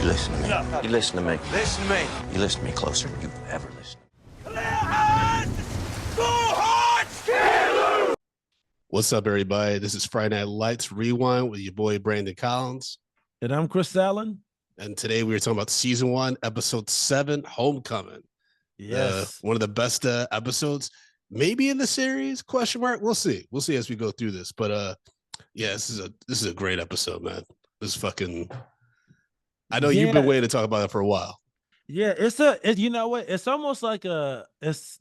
You listen to me. You listen to me. Listen to me. You listen to me closer than you've ever listened. What's up, everybody? This is Friday Night Lights Rewind with your boy Brandon Collins. And I'm Chris Allen. And today we were talking about season 1, episode 7, Homecoming. Yes. One of the best episodes, maybe in the series, question mark. We'll see. We'll see as we go through this. But yeah, this is a great episode, man. This is fucking, I know you've been waiting to talk about it for a while. Yeah, you know what? It's almost like it's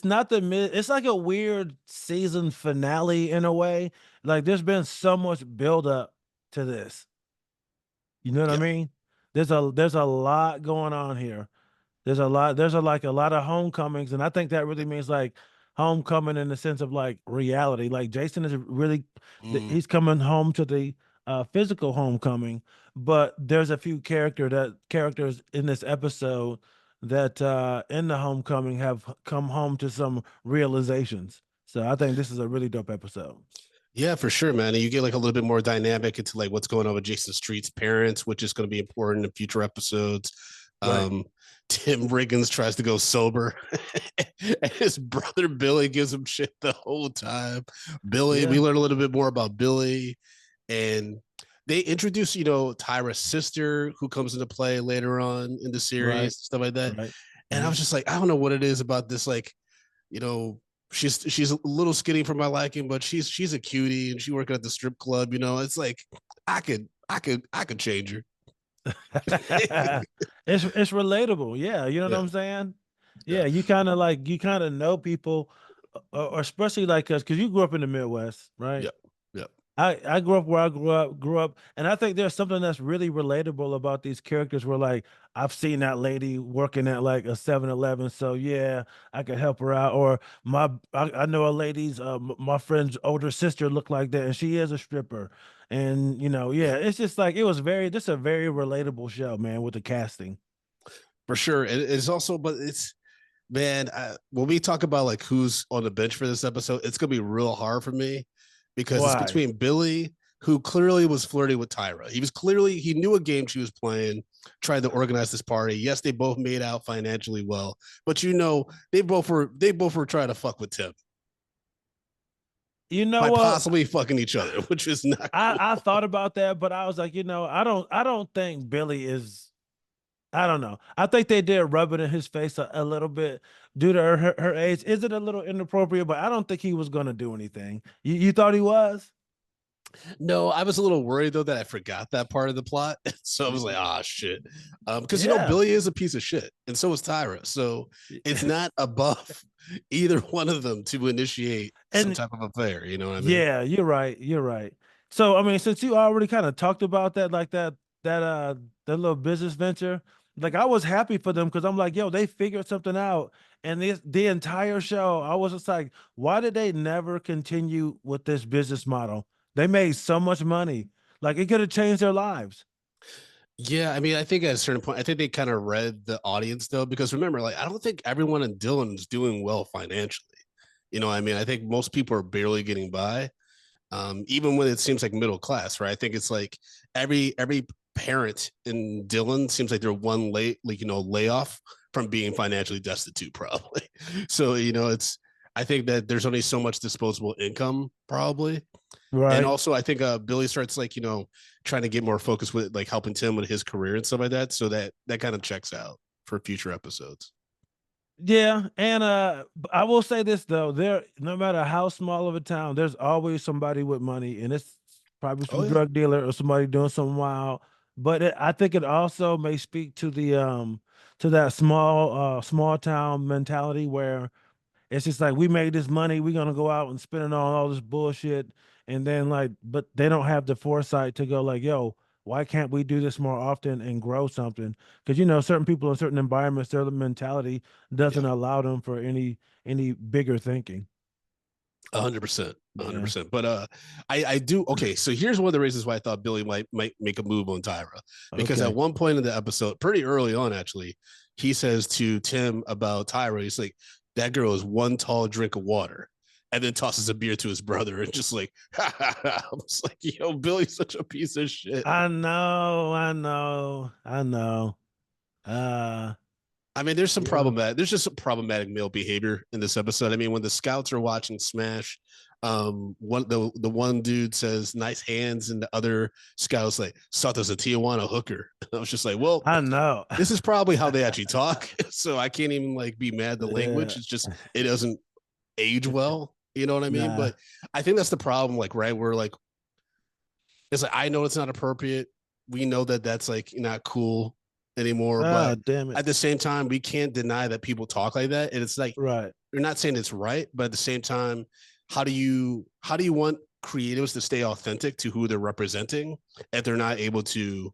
not it's like a weird season finale in a way. Like there's been so much build up to this. You know what I mean? There's a lot going on here. There's a lot of homecomings, and I think that really means like homecoming in the sense of like reality. Like Jason is really he's coming home to the physical homecoming, but there's a few characters in this episode that in the homecoming have come home to some realizations. So I think this is a really dope episode. Yeah, for sure, man. And you get like a little bit more dynamic into like what's going on with Jason Street's parents, which is going to be important in future episodes. Right. Tim Riggins tries to go sober and his brother Billy gives him shit the whole time. We learn a little bit more about Billy, and they introduce, Tyra's sister who comes into play later on in the series, stuff like that. Right. And I was just like, I don't know what it is about this, like, she's a little skinny for my liking, but she's a cutie and she working at the strip club, it's like I could change her. It's relatable. Yeah. You know what I'm saying? Yeah. You kind of know people, or especially like us, because you grew up in the Midwest, right? Yep. I grew up where I grew up. And I think there's something that's really relatable about these characters where like, I've seen that lady working at like a 7-Eleven. So yeah, I could help her out. Or I know a lady's, my friend's older sister looked like that and she is a stripper. And it's just like, this is a very relatable show, man, with the casting. For sure. It's also, but it's, man, when we talk about like who's on the bench for this episode, it's going to be real hard for me. Because it's between Billy, who clearly was flirting with Tyra. He knew a game she was playing, tried to organize this party. Yes, they both made out financially well, but they both were trying to fuck with Tim. By possibly fucking each other, which is not cool. I thought about that, but I was like, I don't think Billy is, I don't know. I think they did rub it in his face a little bit due to her age. Is it a little inappropriate? But I don't think he was going to do anything. You thought he was? No, I was a little worried though that I forgot that part of the plot. So I was like, shit. Because Billy is a piece of shit, and so is Tyra. So it's not above either one of them to initiate some type of affair. You know what I mean? Yeah, you're right. So I mean, since you already kind of talked about that, like that little business venture, like I was happy for them because I'm like, yo, they figured something out. And the entire show, I was just like, why did they never continue with this business model? They made so much money. Like it could have changed their lives. Yeah, I mean, I think at a certain point, I think they kind of read the audience though, because remember, like, I don't think everyone in Dillon is doing well financially. I mean, I think most people are barely getting by, even when it seems like middle class, right? I think it's like every parent in Dillon seems like they're one layoff from being financially destitute, probably. So I think that there's only so much disposable income, probably. Right. And also I think Billy starts like trying to get more focused with like helping Tim with his career and stuff like that, so that kind of checks out for future episodes. Yeah, and I will say this though, no matter how small of a town, there's always somebody with money, and it's probably some drug dealer or somebody doing something wild. But I think it also may speak to the to that small town mentality where it's just like, we made this money, we're gonna go out and spend it on all this bullshit, and then like, but they don't have the foresight to go like, yo, why can't we do this more often and grow something? Because certain people in certain environments, their mentality doesn't allow them for any bigger thinking. 100%. But I do. Okay, so here's one of the reasons why I thought Billy might make a move on Tyra, because at one point in the episode, pretty early on actually, he says to Tim about Tyra, he's like, that girl is one tall drink of water. and then tosses a beer to his brother and just like, ha, ha, ha. I was like, yo, Billy's such a piece of shit. I know, I know, I know. Uh, I mean, there's some yeah, problematic. There's just some problematic male behavior in this episode. I mean, when the scouts are watching Smash, the one dude says "nice hands," and the other scouts like "Sato's a Tijuana hooker." I was just like, well, I know. this is probably how they actually talk. So I can't even like be mad at the Yeah, language. It's just it doesn't age well. You know what I mean? nah. But I think that's the problem. Like, right, we're like, it's like I know it's not appropriate. We know that that's like not cool anymore, Oh, but damn it. at the same time, we can't deny that people talk like that. And it's like Right. you're not saying it's right, but at the same time, how do you want creatives to stay authentic to who they're representing if they're not able to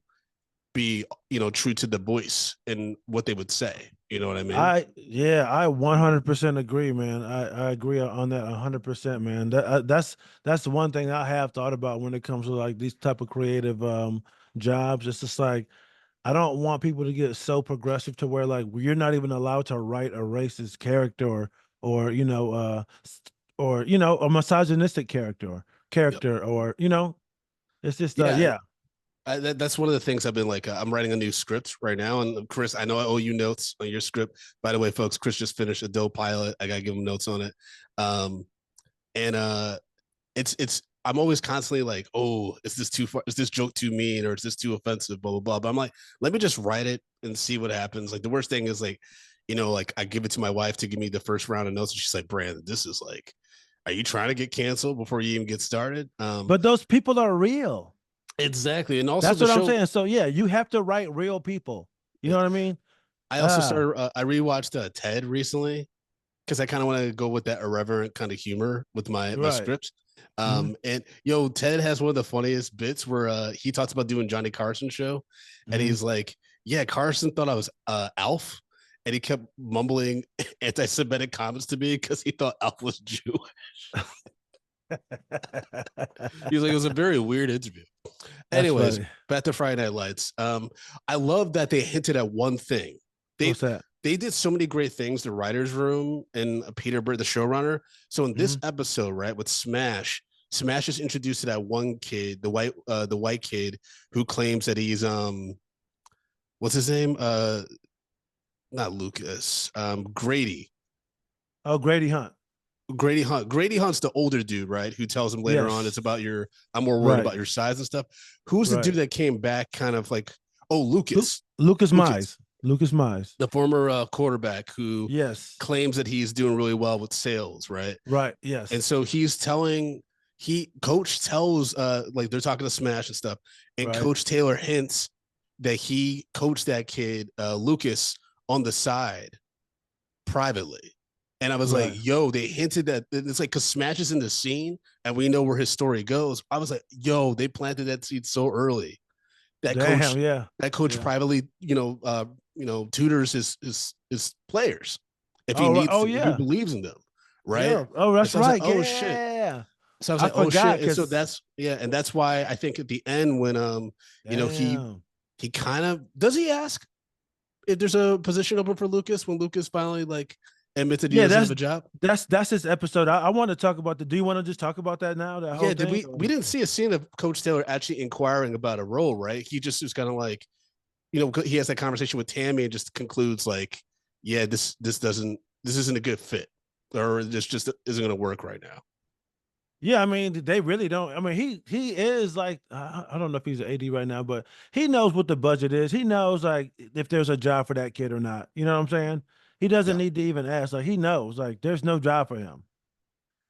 be true to the voice and what they would say? You know what I mean? I 100% agree, man. I agree on that 100%, man. That's the one thing I have thought about when it comes to like these type of creative jobs. It's just like I don't want people to get so progressive to where like you're not even allowed to write a racist character or a misogynistic Yep. character or it's just Yeah. yeah. That's one of the things I've been like. I'm writing a new script right now, and Chris, I know I owe you notes on your script. By the way, folks, Chris just finished a dope pilot. I gotta give him notes on it. Um, and it's I'm always constantly like, oh, is this too far? Is this joke too mean, or is this too offensive? Blah blah blah. But I'm like, let me just write it and see what happens. Like the worst thing is like, like I give it to my wife to give me the first round of notes, and she's like, Brandon, this is like, are you trying to get canceled before you even get started? But those people are real. Exactly, and also That's the what I'm show. saying. So yeah, you have to write real people. You Yeah, know what I mean? I also Ah, started. I rewatched Ted recently because I kind of want to go with that irreverent kind of humor with my right. scripts. Hmm. And Ted has one of the funniest bits where he talks about doing Johnny Carson show, and Hmm. he's like, "Yeah, Carson thought I was Alf." And he kept mumbling anti-Semitic comments to me because he thought Alf was Jew. He was like, it was a very weird interview. That's Anyways, funny. back to Friday Night Lights. I love that they hinted at one thing. They What's that? they did so many great things, the writers' room and Peter Bird, the showrunner. So in this Hmm. episode, right, with Smash is introduced to that one kid, the white kid who claims that he's what's his name? Not Lucas, Grady. Oh, Grady Hunt. Grady Hunt. Grady Hunt's the older dude, right? Who tells him later on it's Yes. about I'm more worried Right. about your size and stuff. Who's the dude Right. that came back kind of like, oh, Lu- Lucas. Lucas Lucas, Mize. Lucas Mize. the former quarterback who Yes. claims that he's doing really well with sales, right? Right. And Yes. so coach tells like they're talking to Smash and stuff, and Right. Coach Taylor hints that he coached that kid, Lucas, on the side privately. And I was like, Right. yo, they hinted that it's like because Smash is in the scene and we know where his story goes. I was like, yo, they planted that seed so early. That coach, Damn. Yeah. that coach Yeah. privately, tutors his players if he Oh. Right. needs Oh to, if he yeah. believes in them, right? Yeah. Oh, And that's so I was like, right. oh shit. Yeah. So I was I like, oh forgot shit. And so because that's yeah, and that's why I think at the end when he damn. he kind of does he ask if there's a position open for Lucas when Lucas finally like admitted he Yeah, doesn't have a job. that's this episode. I want to talk about the. Do you want to just talk about that now? That Yeah, whole did thing? we didn't see a scene of Coach Taylor actually inquiring about a role, right? He just was kind of like, he has that conversation with Tammy and just concludes like, yeah, this isn't a good fit, or this just isn't going to work right now. Yeah, I mean, they really don't. I mean, he is like I don't know if he's an AD right now, but he knows what the budget is. He knows like if there's a job for that kid or not. You know what I'm saying? He doesn't Yeah, need to even ask. Like he knows like there's no job for him.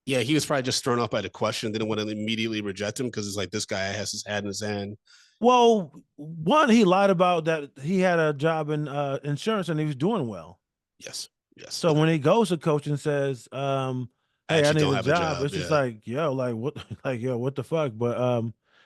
yeah, he was probably just thrown off by the question, didn't want to immediately reject him because it's like this guy has his hat in his hand. Well, one, he lied about that he had a job in insurance and he was doing well. Yes, yes, So when he goes to coach and says, I "Hey, I actually need don't a have a job," job. it's just Yeah, like, yo, like what, like yo, what the fuck? But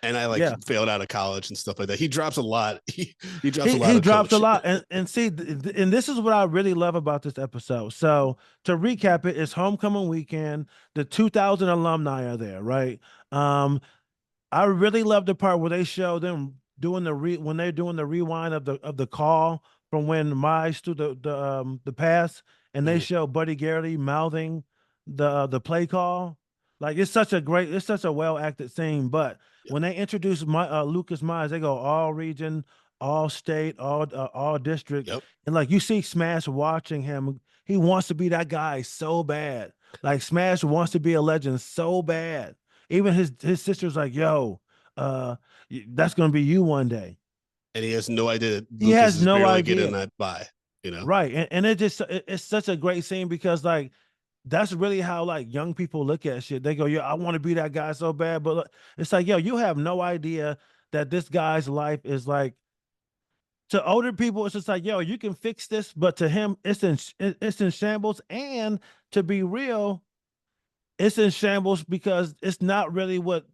and I like yeah, failed out of college and stuff like that. He drops a lot. He drops a lot he of drops a coach. lot, and see, and this is what I really love about this episode. So to recap it, it's homecoming weekend. The 2000 alumni are there, right? Um, I really love the part where they show them doing when they're doing the rewind of the call from when Mize to the pass, and they Mhm. show Buddy Garrity mouthing the play call. Like it's such a well acted scene. But when they introduce my Lucas Myers, they go all region, all state, all district, Yep. and like you see Smash watching him, he wants to be that guy so bad. Like Smash wants to be a legend so bad. Even his sister's like, "Yo, that's gonna be you one day." And he has no idea that He Lucas has is no barely getting idea. that by, you know? Right. And it's such a great scene because like that's really how like young people look at shit. They go, "Yo, I want to be that guy so bad." But look, it's like, yo, you have no idea that this guy's life is like to older people, it's just like, yo, you can fix this, but to him, it's in shambles. And to be real, it's in shambles because it's not really what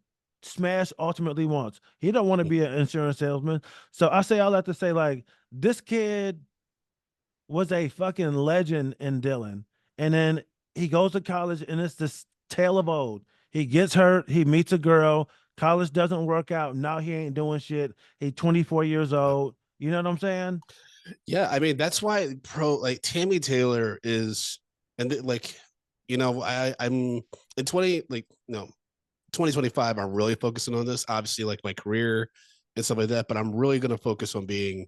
Smash ultimately wants. He don't want to be an insurance salesman. So I say all that to say, like, this kid was a fucking legend in Dylan. And then he goes to college and it's this tale of old. He gets hurt, he meets a girl, college doesn't work out. Now he ain't doing shit. He's 24 years old. You know what I'm saying? Yeah, I mean that's why like Tammy Taylor is, and like, you know, I'm in 20 like no 2025. I'm really focusing on this. Obviously, like my career and stuff like that, but I'm really gonna focus on being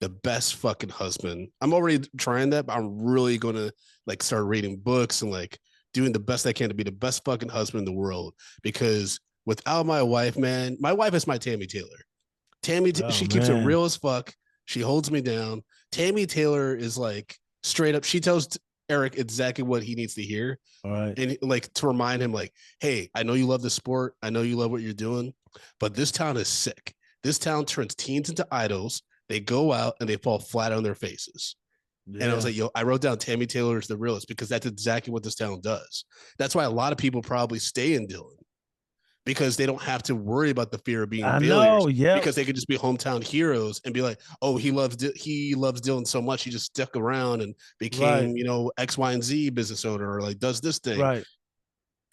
the best fucking husband. I'm already trying that, but I'm really gonna like start reading books and like doing the best I can to be the best fucking husband in the world. Because without my wife, man, my wife is my Tammy Taylor. Oh She keeps it man. real as fuck. She holds me down. Tammy Taylor is like straight up. She tells Eric exactly what he needs to hear, All right. and like to remind him, like, "Hey, I know you love the sport. I know you love what you're doing, but this town is sick. This town turns teens into idols. They go out and they fall flat on their faces." And I was Yeah. like, "Yo, I wrote down Tammy Taylor is the realist because that's exactly what this town does. That's why a lot of people probably stay in Dillon because they don't have to worry about the fear of being I failures know. Yep. because they could just be hometown heroes and be like, oh, he loves Dylan so much he just stuck around and Right. became, you know, X, Y, and Z business owner or like does this thing Right.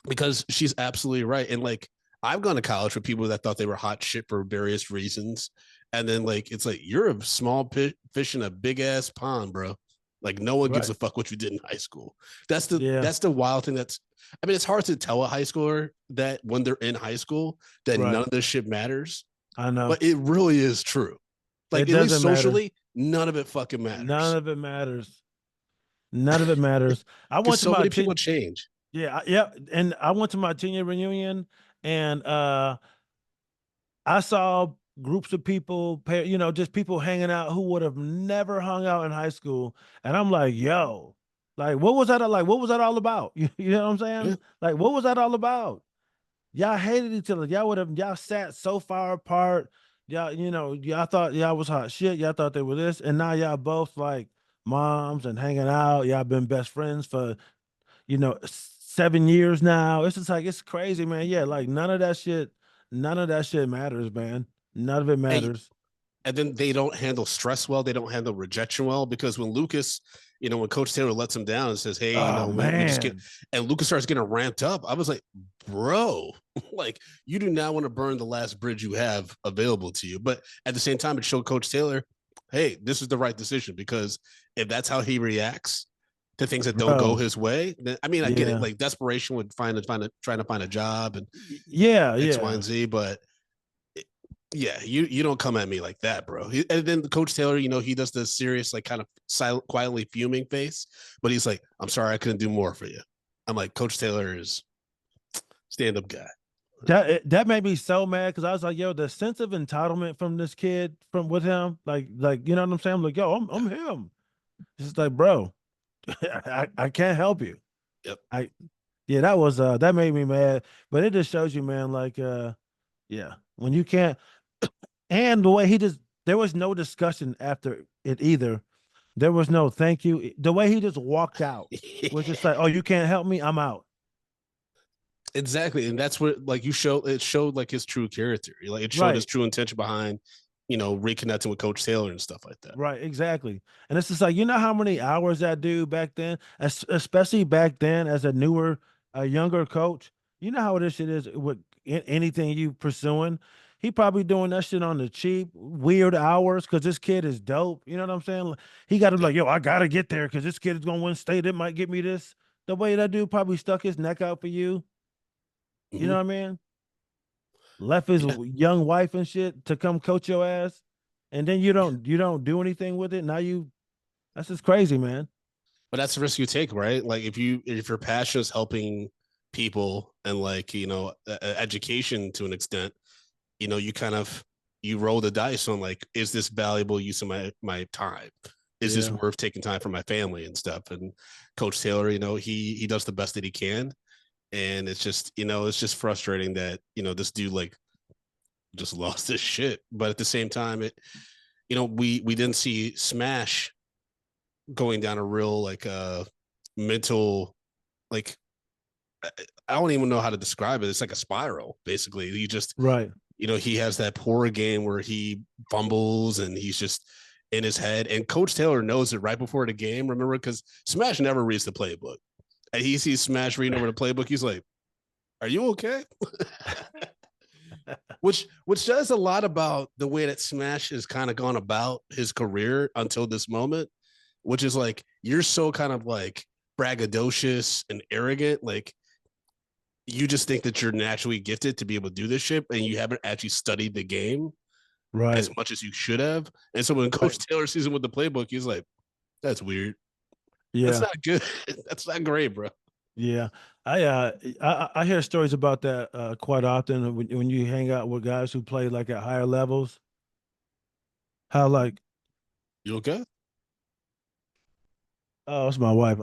because she's absolutely right. And like I've gone to college with people that thought they were hot shit for various reasons. And then like it's like you're a small fish in a big ass pond, bro. Like no one gives Right. a fuck what you did in high school. Yeah. That's the wild thing. I mean, it's hard to tell a high schooler that when they're in high school that none Right. of this shit matters, I know. but it really is true. It Like at least doesn't matter. socially, none of it fucking None matters of it matters. None of it matters. I because went to so my many people 10 change. yeah, yeah, and I went to my 10-year reunion and I saw groups of people, you know, just people hanging out who would have never hung out in high school. And I'm like, yo, like, what was that? Like, what was that all about? You know what I'm Yeah. saying? Like, what was that all about? Y'all hated each other. Y'all sat so far apart. Y'all, you know, y'all thought y'all was hot shit. Y'all thought they were this. And now y'all both like moms and hanging out. Y'all been best friends for, 7 years now. It's just like it's crazy, man. Yeah, like none of that shit matters, man. None of it And matters. and then they don't handle stress well. They don't handle rejection well because when Lucas, you know, when Coach Taylor lets him down and says, "Hey, you Oh know, we just get," man. and Lucas starts getting ramped up, I was like, "Bro, like you do not want to burn the last bridge you have available to you." But at the same time, it showed Coach Taylor, "Hey, this is the right decision because if that's how he reacts to things that don't go Bro. his way, then I mean, I get it. Yeah. Like desperation would trying to find a job and Yeah, X, Y, yeah. and Z, but yeah, you don't come at me like that, bro. And then Coach Taylor, you know, he does the serious, like kind of silent, quietly fuming face, but he's like, "I'm sorry, I couldn't do more for you." I'm like, Coach Taylor is stand up guy. That made me so mad because I was like, yo, the sense of entitlement from this kid from with him, like you know what I'm saying? I'm like, yo, I'm him. It's just like, bro, I can't help you. Yep. I Yeah, that made me mad. But it just shows you, man, like yeah, when you can't and the way he just there was no discussion after it either. There was no thank you. The way he just walked out was just like, oh, you can't help me, I'm out. Exactly, and that's what like you show. It showed like his true character. Like it showed his Right. true intention behind, you know, reconnecting with Coach Taylor and stuff like that. Right, exactly. And it's just like, you know how many hours that dude back then, especially back then as a newer, a younger coach, you know how this shit is with anything you pursuing. He probably doing that shit on the cheap, weird hours because this kid is dope. You know what I'm saying? He got to be Yep. like, yo, I gotta get there because this kid is gonna win state. It might get me this. the way that dude probably stuck his neck out for you. You know Mhm. what I mean? Left his Yeah, young wife and shit to come coach your ass, and then you don't do anything with it. Now that's just crazy, man. but that's the risk you take, right? Like if your passion is helping people and like education to an extent, you kind of you roll the dice on like, is this valuable use of my time? Is this Yeah. worth taking time for my family and stuff? And Coach Taylor, he does the best that he can, and it's just frustrating that this dude like just lost his shit. But at the same time, we didn't see Smash going down a real like mental like I don't even know how to describe it. It's like a spiral, basically. He just Right. he has that poor game where he fumbles and he's just in his head. And Coach Taylor knows it right before the game. Remember, because Smash never reads the playbook, and he sees Smash reading over the playbook. He's like, "Are you okay?" which says a lot about the way that Smash has kind of gone about his career until this moment, which is like you're so kind of like braggadocious and arrogant, like you just think that you're naturally gifted to be able to do this shit, and you haven't actually studied the game as Right. much as you should have. And so when Right. Coach Taylor sees him with the playbook, he's like, "That's weird. That's Yeah. not good. That's not great, bro." Yeah. I hear stories about that quite often when you hang out with guys who play like at higher levels. How like, You okay? oh, it's my wife.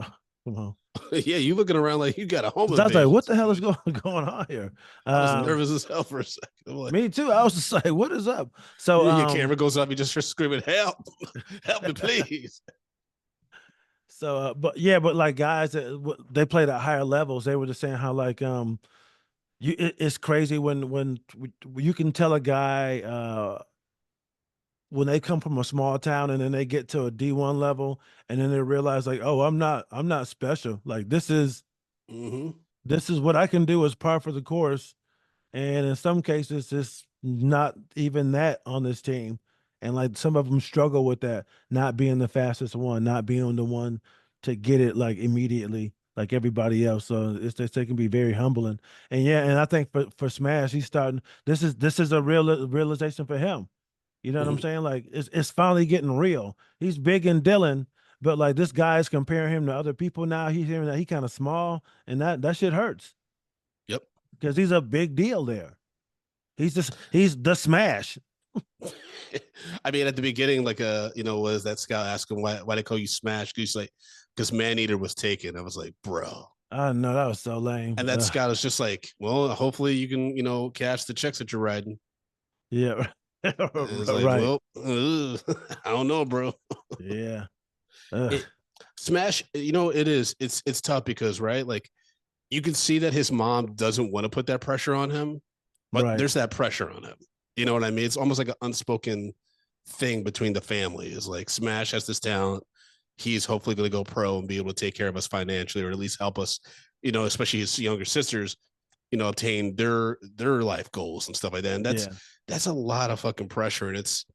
Come on. Yeah, you looking around like you got a home 'Cause I was like, invasion what the hell is situation. going on here? I was Um, nervous as hell for a second. I'm like, Me too. I was just like, what is up? So your camera goes up, you just start screaming, "Help! Help me, please!" but yeah, but like guys that they played at higher levels, they were just saying how like it's crazy when you can tell a guy when they come from a small town and then they get to a D1 level and then they realize like, oh, I'm not special. Like Mm-hmm. this is what I can do as par for the course. And in some cases, it's not even that on this team. And like some of them struggle with that, not being the fastest one, not being the one to get it like immediately, like everybody else. So they can be very humbling. And yeah, and I think for Smash, he's starting. This is a realization for him. You know what I'm Mm-hmm. saying? Like it's finally getting real. He's big in Dylan, but like this guy's comparing him to other people now. He's hearing that he kind of small, and that shit hurts Yep. because he's a big deal there. He's the smash. I mean, at the beginning, like was that scout asking why they call you Smash? He's like, because Man Eater was taken. I was like, bro. I know that was so lame. And that scout is just like, well, hopefully you can, cash the checks that you're riding. Yeah, And it's like, right. well, I don't know, bro. Yeah. Ugh. It Smash, it's tough because right, like you can see that his mom doesn't want to put that pressure on him, but Right. there's that pressure on him. You know what I mean? It's almost like an unspoken thing between the family. Is like Smash has this talent. He's hopefully going to go pro and be able to take care of us financially, or at least help us. Especially his younger sisters, obtain their life goals and stuff like that. And that's Yeah. that's a lot of fucking pressure, and it's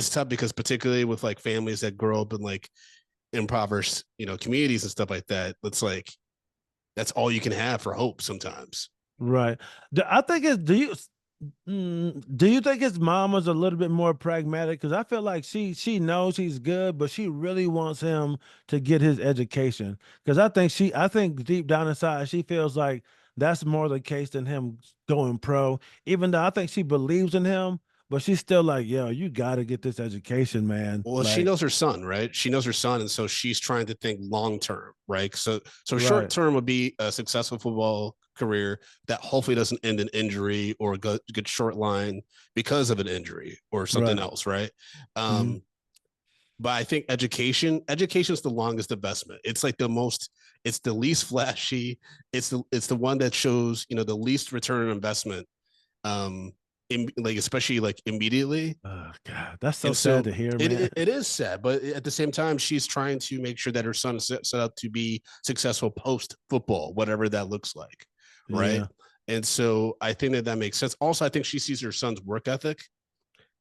tough because particularly with like families that grow up in like impoverished, communities and stuff like that. It's like that's all you can have for hope sometimes. Right. I think it's do you think his mom was a little bit more pragmatic? Because I feel like she knows he's good, but she really wants him to get his education. Because I think deep down inside she feels like that's more the case than him going pro. Even though I think she believes in him, but she's still like, yo, you got to get this education, man. Well, she Like, knows her son, right? She knows her son, and so she's trying to think long term, right? So short right, term would be a successful football career that hopefully doesn't end in injury or a good short line because of an injury or something right. else, right? Mhm. Um, but I think education is the longest investment. It's like it's the least flashy. It's the one that shows the least return on investment. Like especially like immediately. Oh God, that's so And sad so to hear, it, man. it, it is sad, but at the same time, she's trying to make sure that her son is set up to be successful post football, whatever that looks like, right? Yeah, And so I think that makes sense. Also, I think she sees her son's work ethic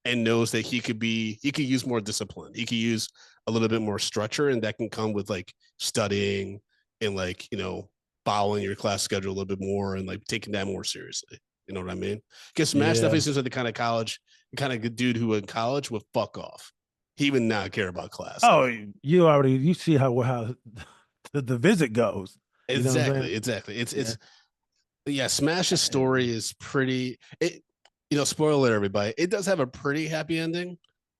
and knows that he could use more discipline. He could use a little bit more structure, and that can come with like studying and like, following your class schedule a little bit more and like taking that more seriously. You know what I mean? Because Smash Yeah. definitely seems like the kind of good dude who in college would fuck off. He would not care about class. Oh, you see how the visit goes. You know what I'm saying? Exactly. Yeah. Yeah, Smash's story is pretty spoiler alert, everybody. It does have a pretty happy ending,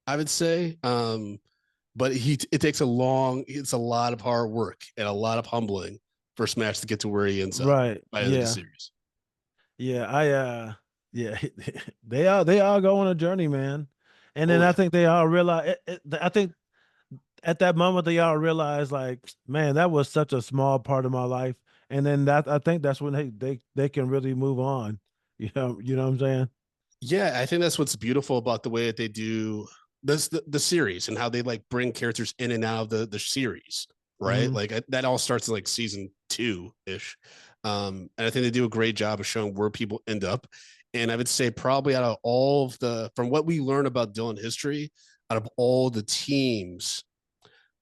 I would say. But it takes it's a lot of hard work and a lot of humbling for Smash to get to where he ends up Right. by the end of the Yeah. series. Yeah. Yeah. they all go on a journey, man. And then I think they all realize. I think at that moment they all realize, like, man, that was such a small part of my life. And then I think that's when they can really move on. You know what I'm saying? Yeah, I think that's what's beautiful about the way that they do the series and how they like bring characters in and out of the series, right? Mhm. Like that all starts in like season 2-ish. And I think they do a great job of showing where people end up. And I would say probably out of all of from what we learn about Dylan history, out of all the teams,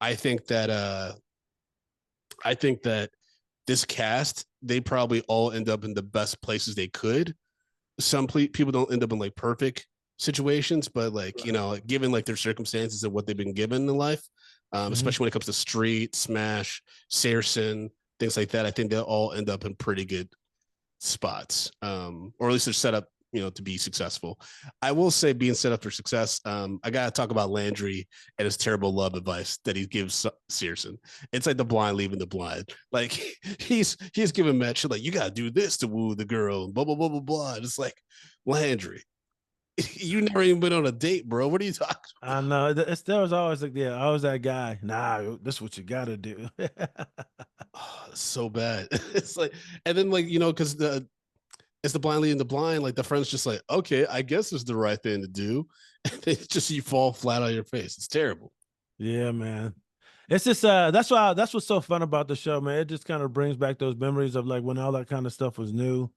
I think that this cast, they probably all end up in the best places they could. Some people don't end up in like perfect situations, but like, given like their circumstances and what they've been given in life, Mhm. especially when it comes to Street, Smash, Saracen, things like that, I think they'll all end up in pretty good spots, or at least they're set up, to be successful. I will say, being set up for success, I gotta talk about Landry and his terrible love advice that he gives Searson. It's like the blind leaving the blind. Like he's giving Matt shit like, you gotta do this to woo the girl, blah blah blah blah blah. And it's like, Landry, you never even been on a date, bro. What are you talking I know. There was always like, yeah, I was that guy. Nah, this is what you gotta do. Oh, so bad. It's like, and then like, because it's the blind leading the blind. Like the friend's just like, okay, I guess it's the right thing to do. And it's just you fall flat on your face. It's terrible. Yeah, man. It's just that's what's so fun about the show, man. It just kind of brings back those memories of like when all that kind of stuff was new,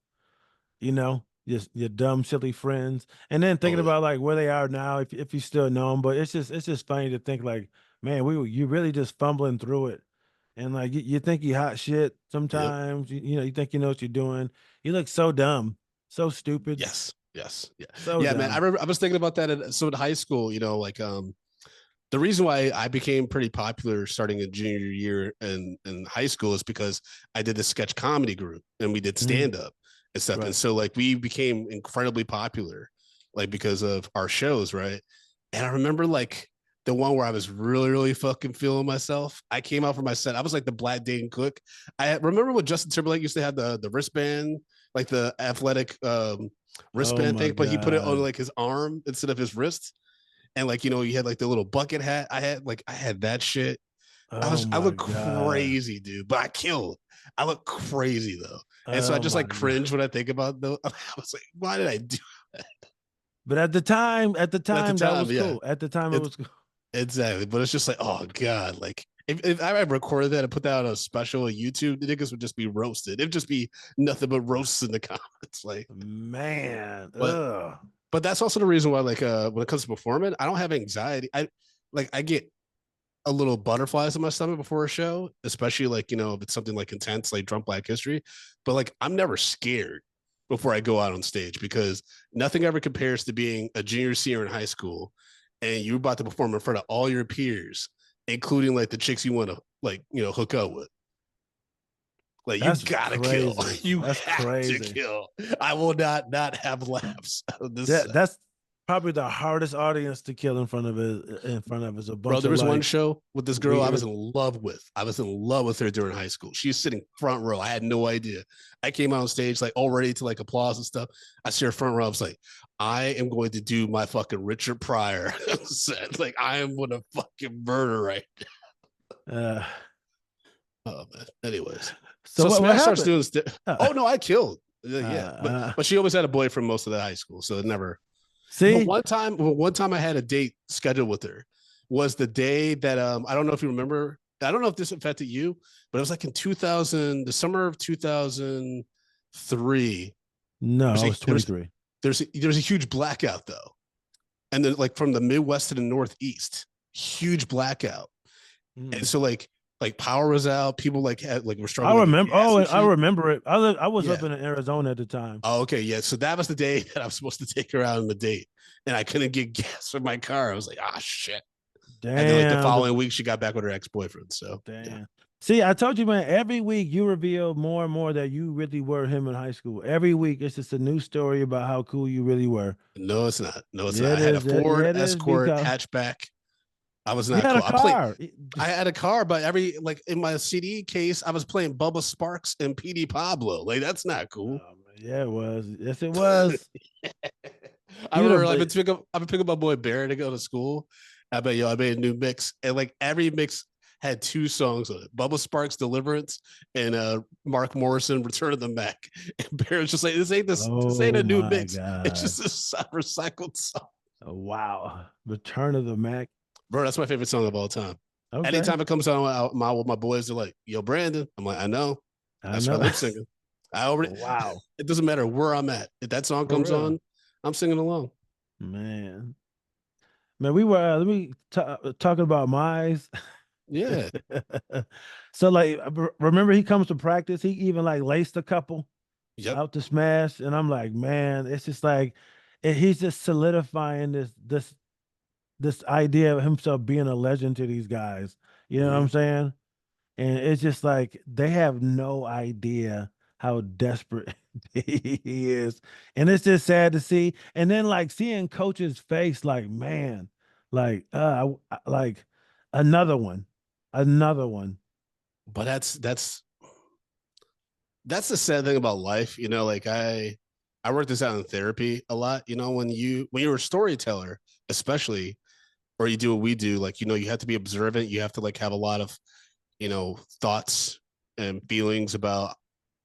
just your dumb, silly friends. And then thinking Oh yeah. about like where they are now, if you still know them. But it's just funny to think like, man, you really just fumbling through it. And like you think you hot shit Yep. sometimes. You think you know what you're doing. You look so dumb, so stupid, Yes. Yes. Yeah. so Yeah, man. dumb. I was thinking about that in high school, like the reason why I became pretty popular starting in junior year in high school is because I did a sketch comedy group and we did Mhm. stand up and stuff. And Right. so like we became incredibly popular, like because of our shows, right? And I remember like the one where I was really, really fucking feeling myself. I came out for my set. I was like the Black Dane Cook. I remember when Justin Timberlake used to have the wristband, like the athletic Oh wristband my thing, but he put it on God. like his arm instead of his wrist. And like, you had like the little bucket hat. I had that shit. Oh I my look God. crazy, dude, but I killed. I look crazy though. And so I Oh just my like God. cringe when I think about those. I was like, why did I do But at the time, that at the that time? was Yeah, cool. At the time, it it's was cool. exactly. But it's just like, oh God, like if I recorded that and put that on a special on YouTube, the niggas would just be roasted. It'd just be nothing but roasts in the comments. Like, Man. but Ugh. that's also the reason why, like, when it comes to performing, I don't have anxiety. I get a little butterflies in my stomach before a show, especially like, if it's something like intense, like Drunk Black History. But like, I'm never scared before I go out on stage because nothing ever compares to being a junior senior in high school and you're about to perform in front of all your peers, including like the chicks you want to like, hook up with. Like you That's gotta kill. crazy. You That's have to crazy. kill. I will not have laughs on this set. That's probably the hardest audience to kill in front of is a Bro, bunch there of was one like show with this girl I was weird. in love with. I was in love with her during high school. She was sitting front row. I had no idea. I came out on stage like all ready to like applause and stuff. I see her front row. I was like, I am going to do my fucking Richard Pryor set. Like I am going to fucking murder right. Uh, Oh man. Anyways, so so what Smash starts happened? doing. Uh, Oh no, I killed. Yeah, but uh, she always had a boyfriend most of the high school, so it never. But see, one time I had a date scheduled with her was the day that I don't know if you remember. I don't know if this affected you, but it was like in 2000, the summer of 2003. no, I was There was 23. there's a huge blackout though, and then like from the Midwest to the Northeast, huge blackout. And Mm. so like like power was out. People like had like were I struggling. To get remember. gas Oh, and I shit. remember it. I was Yeah. living in Arizona at the time. Oh, okay. Yeah. So that was the day that I was supposed to take her out on the date, and I couldn't get gas for my car. I was like, ah, shit. And then like the Damn. following week, she got back with her ex boyfriend. So yeah. Damn. See, I told you, man, every week you reveal more and more that you really were him in high school. Every week it's just a new story about how cool you really were. No, it's not. No, it's Yeah, not. I it had a is. Yeah, Ford it is Escort because hatchback. I was you not had cool. a car. I had a car, but every like in my CD case, I was playing Bubba Sparks and PD Pablo. Like that's not cool. Yeah, it was. Yes, it was. I You remember the I've been picking up my boy Barry to go to school. I made a new mix, and like every mix had two songs on it: Bubba Sparks "Deliverance" and Mark Morrison "Return of the Mac." And Barry's just like, this ain't Oh a new my mix. It's God. just a recycled song, Oh, wow. Return of the Mac. bro. That's my favorite song of all time. Okay. Anytime it comes on, my boys are like, "Yo, Brandon," I'm like, "I know." I That's why I know. lip singing. I already. Wow. It doesn't matter where I'm at. If that song For comes real. on, I'm singing along. Man. Man, we were let me talking about Mize. Yeah. So like remember he comes to practice, he even like laced a couple Yep. out to smash. And I'm like, man, it's just like he's just solidifying this idea of himself being a legend to these guys. You know what Mhm. I'm saying? And it's just like they have no idea how desperate he is. And it's just sad to see. And then like seeing coach's face, like, man, like like another another one. But that's the sad thing about life. Like I worked this out in therapy a lot. When you're a storyteller, especially, or you do what we do, like you have to be observant. You have to like have a lot of thoughts and feelings about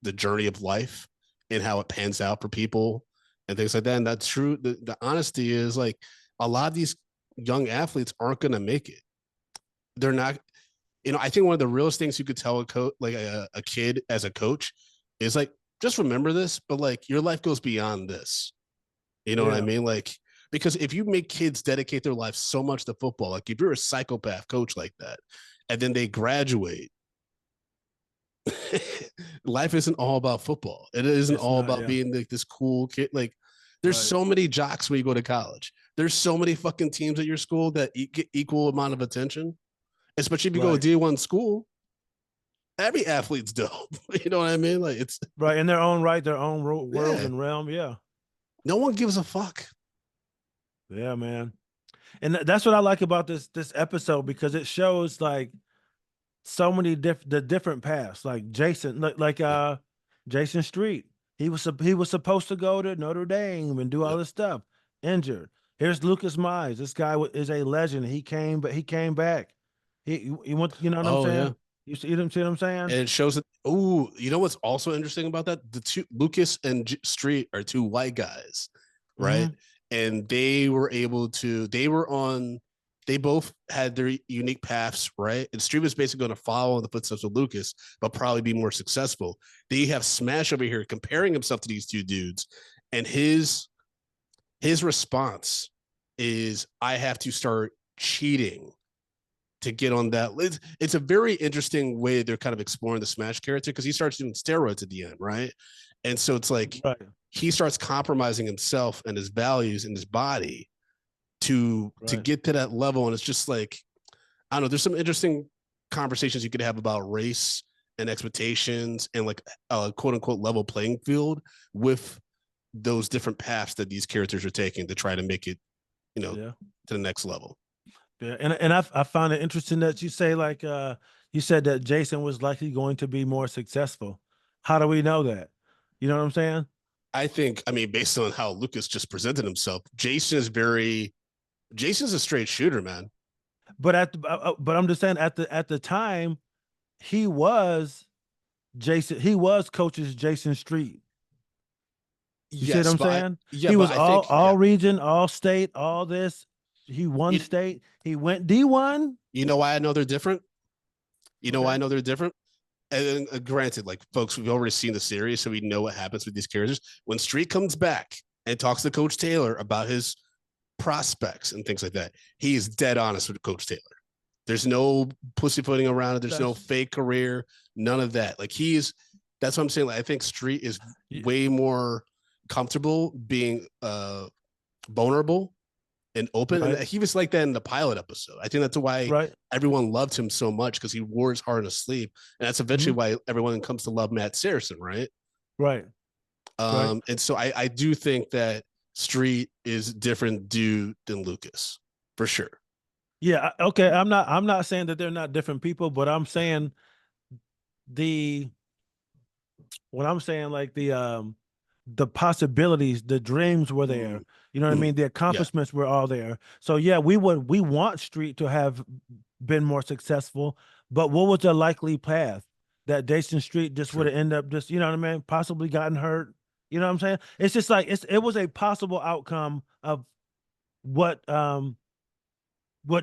the journey of life and how it pans out for people and things like that. And that's true. The honesty is like a lot of these young athletes aren't going to make it. They're not. I think one of the realest things you could tell like a kid as a coach is like, just remember this, but like your life goes beyond this. You know what I Yeah. mean? Like, because if you make kids dedicate their life so much to football, like if you're a psychopath coach like that, and then they graduate, life isn't all about football. It isn't It's all not, about yeah. being like this cool kid. Like, there's Right. so many jocks when you go to college. There's so many fucking teams at your school that get equal amount of attention, especially if you go to Right. D1 school. Every athlete's dope. You know what I mean? Like it's Right. In their own right, their own world yeah. and realm. Yeah. No one gives a fuck. Yeah, man. And that's what I like about this episode because it shows like so many different paths. Like Jason, Jason Street. He was supposed to go to Notre Dame and do all Yep. this stuff. Injured. Here's Lucas Mize. This guy is a legend. He came, but he came back. He went. You know what I'm Oh saying? yeah. See what I'm saying? And it shows that. Oh, you know what's also interesting about that? The two Lucas and Street are two white guys, right? Hmm. And they were able to. They were on. They both had their unique paths, right? And Street was basically going to follow in the footsteps of Lucas, but probably be more successful. Then you have Smash over here comparing himself to these two dudes, and his response is, "I have to start cheating to get on that." It's a very interesting way they're kind of exploring the Smash character because he starts doing steroids at the end, right? And so it's like Right. he starts compromising himself and his values and his body to Right. get to that level. And it's just like, I don't know, there's some interesting conversations you could have about race and expectations and like a quote unquote level playing field with those different paths that these characters are taking to try to make it, Yeah. to the next level. Yeah. And I found it interesting that you say like you said that Jason was likely going to be more successful. How do we know that? You know what I'm saying? I mean, based on how Lucas just presented himself, Jason's a straight shooter, man. But I'm just saying at the time he was he was coach's Jason Street. You see what Yes, I'm but saying? yeah, He but was I think, yeah, all region, all state, all this. He won you, state. He went D1. you know why I know they're different? You know why I Okay. know they're different? And granted, like folks, we've already seen the series, so we know what happens with these characters. When Street comes back and talks to Coach Taylor about his prospects and things like that, he is dead honest with Coach Taylor. There's no pussyfooting around it. There's no That's fake career. None of that. Like that's what I'm saying. Like, I think Street is y- way more comfortable being vulnerable and open. And right, he was like that in the pilot episode. I think that's why right. everyone loved him so much, because he wore his heart on his sleeve. And that's eventually Mhm. why everyone comes to love Matt Saracen, right? Right, right. And so I do think that Street is different dude than Lucas, for sure. Yeah, okay. I'm not saying that they're not different people, but I'm saying the when I'm saying like the possibilities, the dreams were there. You know what I mean? The Yeah, accomplishments were all there. So yeah, we want Street to have been more successful, but what was the likely path? That Jason Street just would sure. have ended up just, you know what I mean, possibly gotten hurt. You know what I'm saying? It's just like it was a possible outcome of what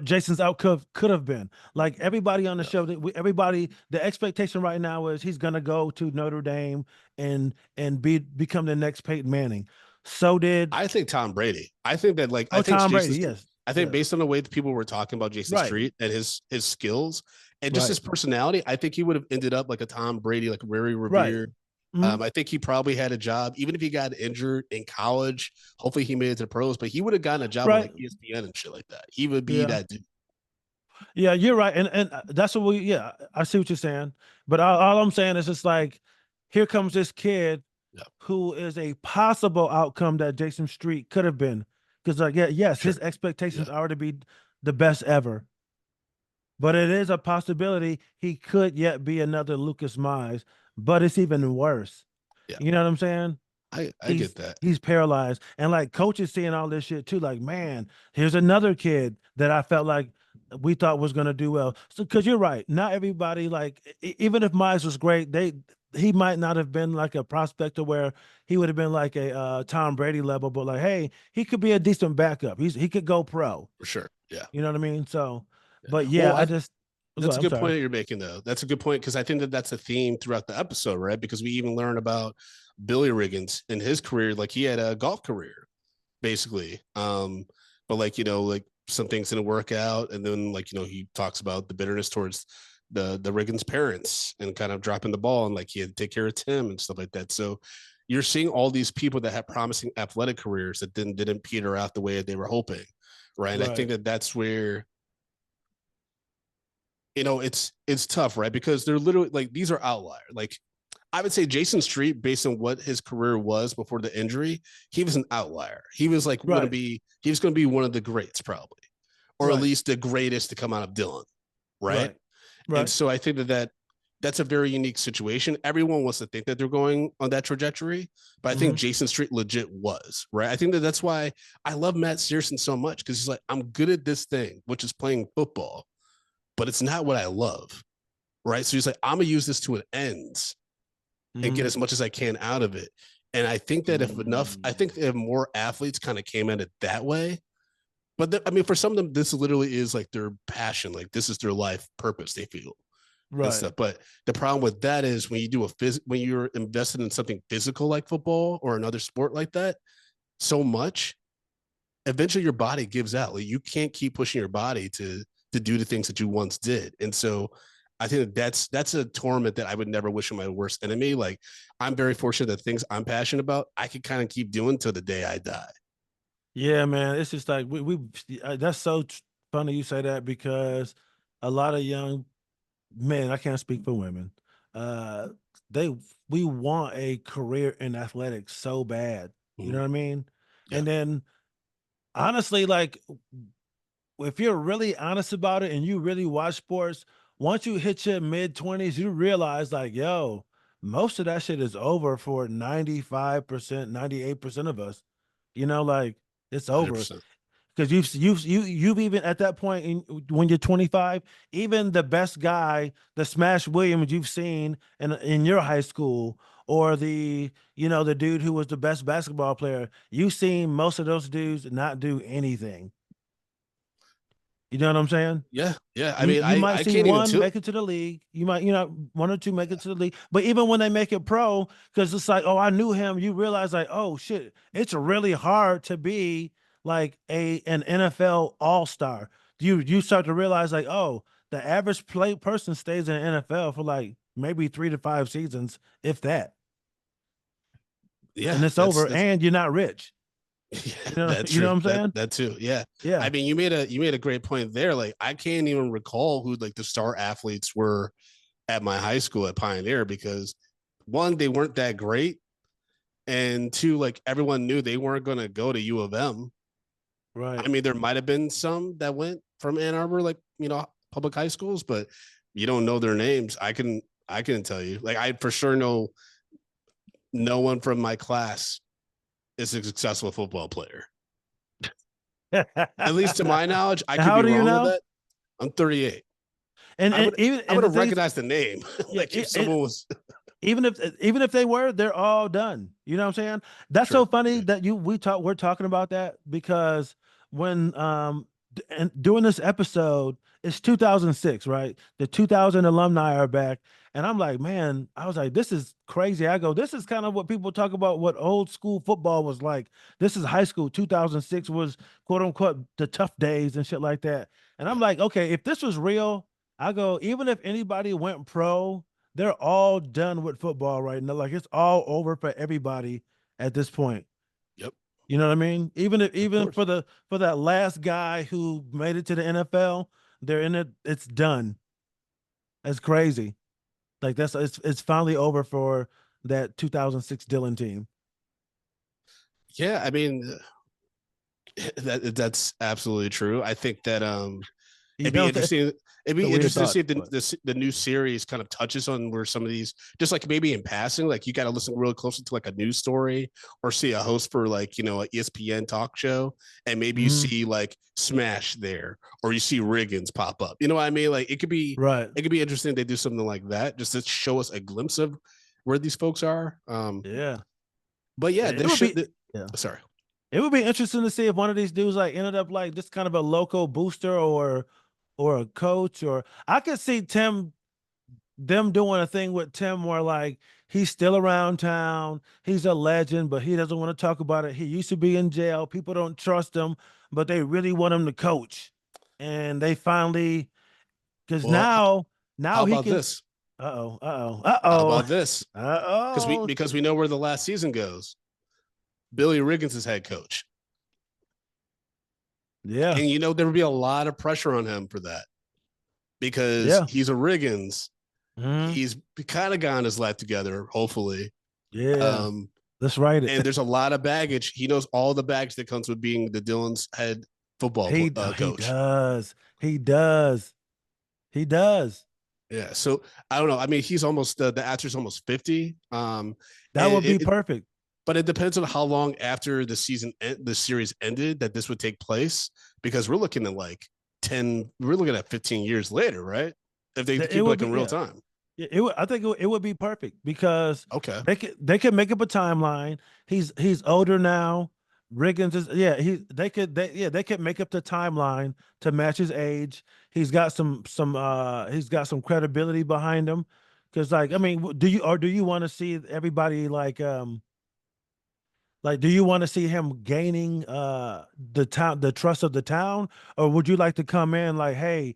Jason's outcome could have been. Like everybody on the Yeah. show, everybody, the expectation right now is he's gonna go to Notre Dame and become the next Peyton Manning. So did I think Tom Brady. I think that I think Tom Jason. Brady. Yes, I think yes, based on the way that people were talking about Jason right, Street and his skills and just right, his personality, I think he would have ended up like a Tom Brady, like very right. revered. Mhm. I think he probably had a job, even if he got injured in college. Hopefully, he made it to the pros, but he would have gotten a job on Right. like ESPN and shit like that. He would be Yeah. that dude. Yeah, you're right. And that's what yeah, I see what you're saying. But all I'm saying is just like, here comes this kid Yeah, who is a possible outcome that Jason Street could have been. Because like, yeah, yes, sure. his expectations Yeah, are to be the best ever. But it is a possibility he could yet be another Lucas Mize, but it's even worse. yeah. You know what I'm saying? I get that. He's paralyzed. And like coaches seeing all this shit too, like, man, here's another kid that I felt like we thought was gonna do well. So because you're right, not everybody like even if Mize was great, he might not have been like a prospector where he would have been like a Tom Brady level, but like, hey, he could be a decent backup. He could go pro. For sure. Yeah. You know what I mean? So, Yeah. but Well, yeah, I just that's a I'm good sorry. point that you're making, though. That's a good point, because I think that that's a theme throughout the episode, right? Because we even learn about Billy Riggins in his career. Like, he had a golf career, basically. But like some things didn't work out, and then he talks about the bitterness towards the Riggins parents and kind of dropping the ball, and like he had to take care of Tim and stuff like that. So you're seeing all these people that had promising athletic careers that then didn't peter out the way that they were hoping, right? And I think Right. that that's where it's tough, right? Because they're literally like, these are outliers. Like, I would say Jason Street, based on what his career was before the injury, he was an outlier. He was like going to Right. be he was going to be one of the greats, probably, or at Right. least the greatest to come out of Dylan, right? Right. And Right. so I think that's a very unique situation. Everyone wants to think that they're going on that trajectory, but I think Mhm. Jason Street legit was, right? I think that that's why I love Matt Searson so much, because he's like, I'm good at this thing, which is playing football, but it's not what I love, right? So he's like, I'm gonna use this to an end and get Mhm. as much as I can out of it. And I think that I think if more athletes kind of came at it that way, but I mean, for some of them, this literally is like their passion, like this is their life purpose, they feel and Right. stuff. But the problem with that is when you do when you're invested in something physical like football or another sport like that so much, eventually your body gives out. Like, you can't keep pushing your body to do the things that you once did. And so I think that's a torment that I would never wish on my worst enemy. Like, I'm very fortunate that things I'm passionate about, I can kind of keep doing till the day I die. Yeah, man. It's just like that's so funny you say that because a lot of young men, I can't speak for women. Uh they we want a career in athletics so bad. You know Mhm. what I mean? Yeah. And then honestly, like if you're really honest about it and you really watch sports, once you hit your mid 20s, you realize like, yo, most of that shit is over for 95%, 98% of us. You know, like it's over. 100%. Because you've even at that point when you're 25, even the best guy, the Smash Williams you've seen in your high school, or the dude who was the best basketball player, you've seen most of those dudes not do anything. You know what I'm saying? Yeah. Yeah. I You mean, you might I see can't even one tell. make it to the league. You might, one or two make it to the league. But even when they make it pro, because it's like, oh, I knew him, you realize like, oh shit, it's really hard to be like an NFL all-star. You start to realize like, oh, the average play person stays in the NFL for like maybe 3 to 5 seasons, if that, Yeah, and it's that's over, and you're not rich. yeah, You know, that's you know true. what I'm saying? That too. Yeah. I Yeah. mean, you made a great point there. Like, I can't even recall who like the star athletes were at my high school at Pioneer because one, they weren't that great, and two, like everyone knew they weren't going to go to U of M. I Right. mean, there might have been some that went from Ann Arbor, like public high schools, but you don't know their names. I can tell you, like I for sure know no one from my class is a successful football player. At least to my knowledge, I could How be do you wrong with know? that. I'm 38. And, I and would even I and would the have things, recognized the name. yeah, Like if someone was even if they were, they're all done. You know what I'm saying? That's so sure. funny Yeah. that we're talking about that because when and doing this episode, it's 2006, right? The 2000 alumni are back, and I'm like, man, I was like, this is crazy. I go, this is kind of what people talk about what old school football was like. This is high school. 2006 was quote unquote the tough days and shit like that. And I'm like, okay, if this was real, I go, even if anybody went pro, they're all done with football right now. Like it's all over for everybody at this point. Yep. You know what I mean? Of Even course. for that last guy who made it to the NFL, they're in it. It's done. That's crazy. Like it's finally over for that 2006 Dylan team. Yeah. I mean, that's absolutely true. I think that You it'd be know, it's interesting. It'd a be weird interesting to thought. see if But the new series kind of touches on where some of these, just like maybe in passing, like you got to listen real closely to like a news story or see a host for like an ESPN talk show, and maybe you mhm, see like Smash there, or you see Riggins pop up. You know what I mean? Like right. it could be interesting. They do something like that just to show us a glimpse of where these folks are. Yeah. But yeah, It this would should. be yeah. Sorry. It would be interesting to see if one of these dudes like ended up like just kind of a local booster or a coach, or I could see them doing a thing with Tim where like he's still around town, he's a legend, but he doesn't want to talk about it. He used to be in jail. People don't trust him, but they really want him to coach. And they finally because Well, how now he about can this? How uh-oh, about this? Because we uh-oh. because we know where the last season goes. Billy Riggins is head coach. Yeah, And there would be a lot of pressure on him for that because yeah. he's a Riggins. Mhm. He's kind of gotten his life together, hopefully. Yeah. Um, Let's write and it. there's a lot of baggage. He knows all the baggage that comes with being the Dillon's head football He coach. does. He does. He does. Yeah. So I don't know. I mean, he's almost the actor's almost 50. That And would be perfect. but it depends on how long after the series ended that this would take place, because we're looking at like 10, we're looking at 15 years later, right? If they It keep would like be in real yeah. time. It would, I think it would be perfect because Okay. they could make up a timeline. He's older now. Riggins is they could make up the timeline to match his age. He's got some credibility behind him. Because like I mean, do you want to see everybody like do you want to see him gaining the trust of the town, or would you like to come in like, hey,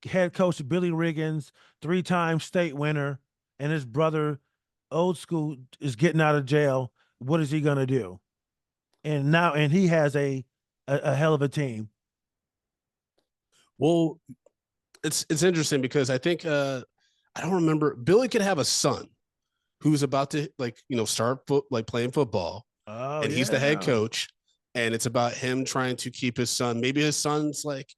head coach Billy Riggins, 3-time state winner, and his brother, old school, is getting out of jail. What is he gonna do? And he has a hell of a team. Well, it's interesting because I think I don't remember, Billy could have a son who's about to start playing football, Oh and he's the head yeah. coach, and it's about him trying to keep his son. Maybe his son's like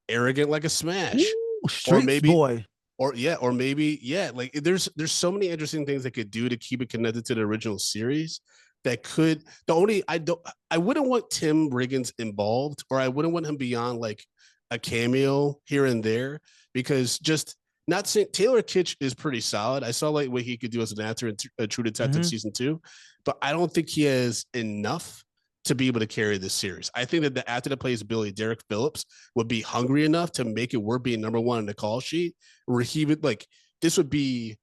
arrogant like a Smash, Ooh, or streets maybe boy. or maybe like there's so many interesting things they could do to keep it connected to the original series that could the only I wouldn't want Tim Riggins involved, or I wouldn't want him beyond like a cameo here and there, because just not saying Taylor Kitsch is pretty solid. I saw like what he could do as an actor in True Detective Hmm. season 2, but I don't think he has enough to be able to carry this series. I think that the actor that plays Billy, Derek Phillips, would be hungry enough to make it worth being number one on the call sheet, where he would like this would be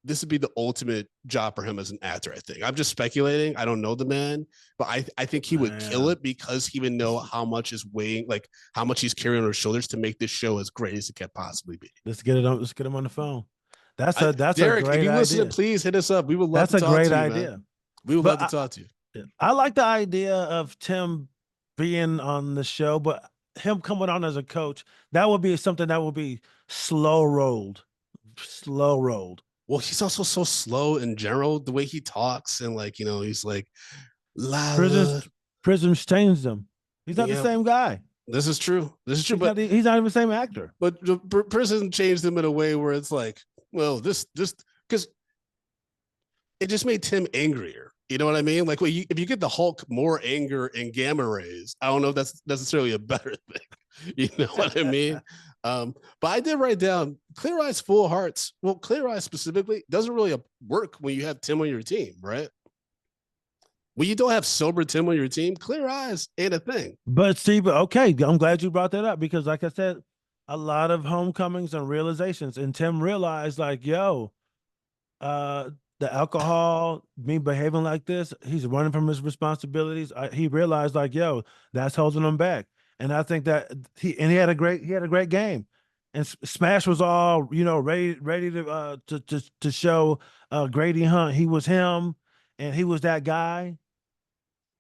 this would be the ultimate job for him as an actor. I think I'm just speculating. I don't know the man, but I think he would kill it because he would know how much is weighing, like how much he's carrying on his shoulders to make this show as great as it can possibly be. Let's get him on the phone. That's Derek, a great if you idea. listen, please hit us up. We would love to talk to you. That's a great idea. Man. We would love to talk to you. I like the idea of Tim being on the show, but him coming on as a coach, that would be something that would be slow rolled. Well, he's also so slow in general, the way he talks, and like, you know, he's like, Prison's changed him. He's not the same guy. This is true. He's not even the same actor. But Prison changed him in a way where it's like, well, this because it just made Tim angrier. You know what I mean? Like, if you get the Hulk more anger and gamma rays, I don't know if that's necessarily a better thing. You know what I mean? But I did write down Clear Eyes, Full Hearts. Well, Clear Eyes specifically doesn't really work when you have Tim on your team, right? When you don't have sober Tim on your team, Clear Eyes ain't a thing. But Steve, okay, I'm glad you brought that up because, like I said, a lot of homecomings and realizations, and Tim realized, like, yo, the alcohol, me behaving like this, he's running from his responsibilities. He realized, like, yo, that's holding him back. And I think that he had a great game, and Smash was all, you know, ready to show Grady Hunt he was him, and he was that guy.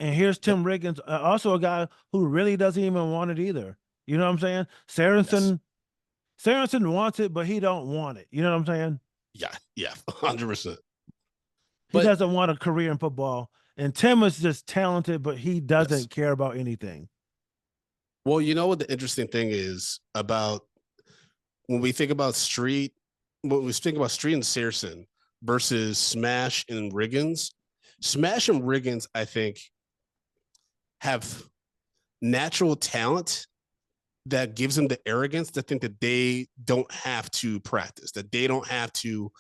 And here's Tim Riggins, also a guy who really doesn't even want it either. You know what I'm saying? Sorensen wants it, but he don't want it. You know what I'm saying? Yeah, 100%. He doesn't want a career in football, and Tim is just talented, but he doesn't care about anything. Well, you know what the interesting thing is about when we think about Street and Searson versus Smash and Riggins. Smash and Riggins, I think, have natural talent that gives them the arrogance to think that they don't have to practice, that they don't have to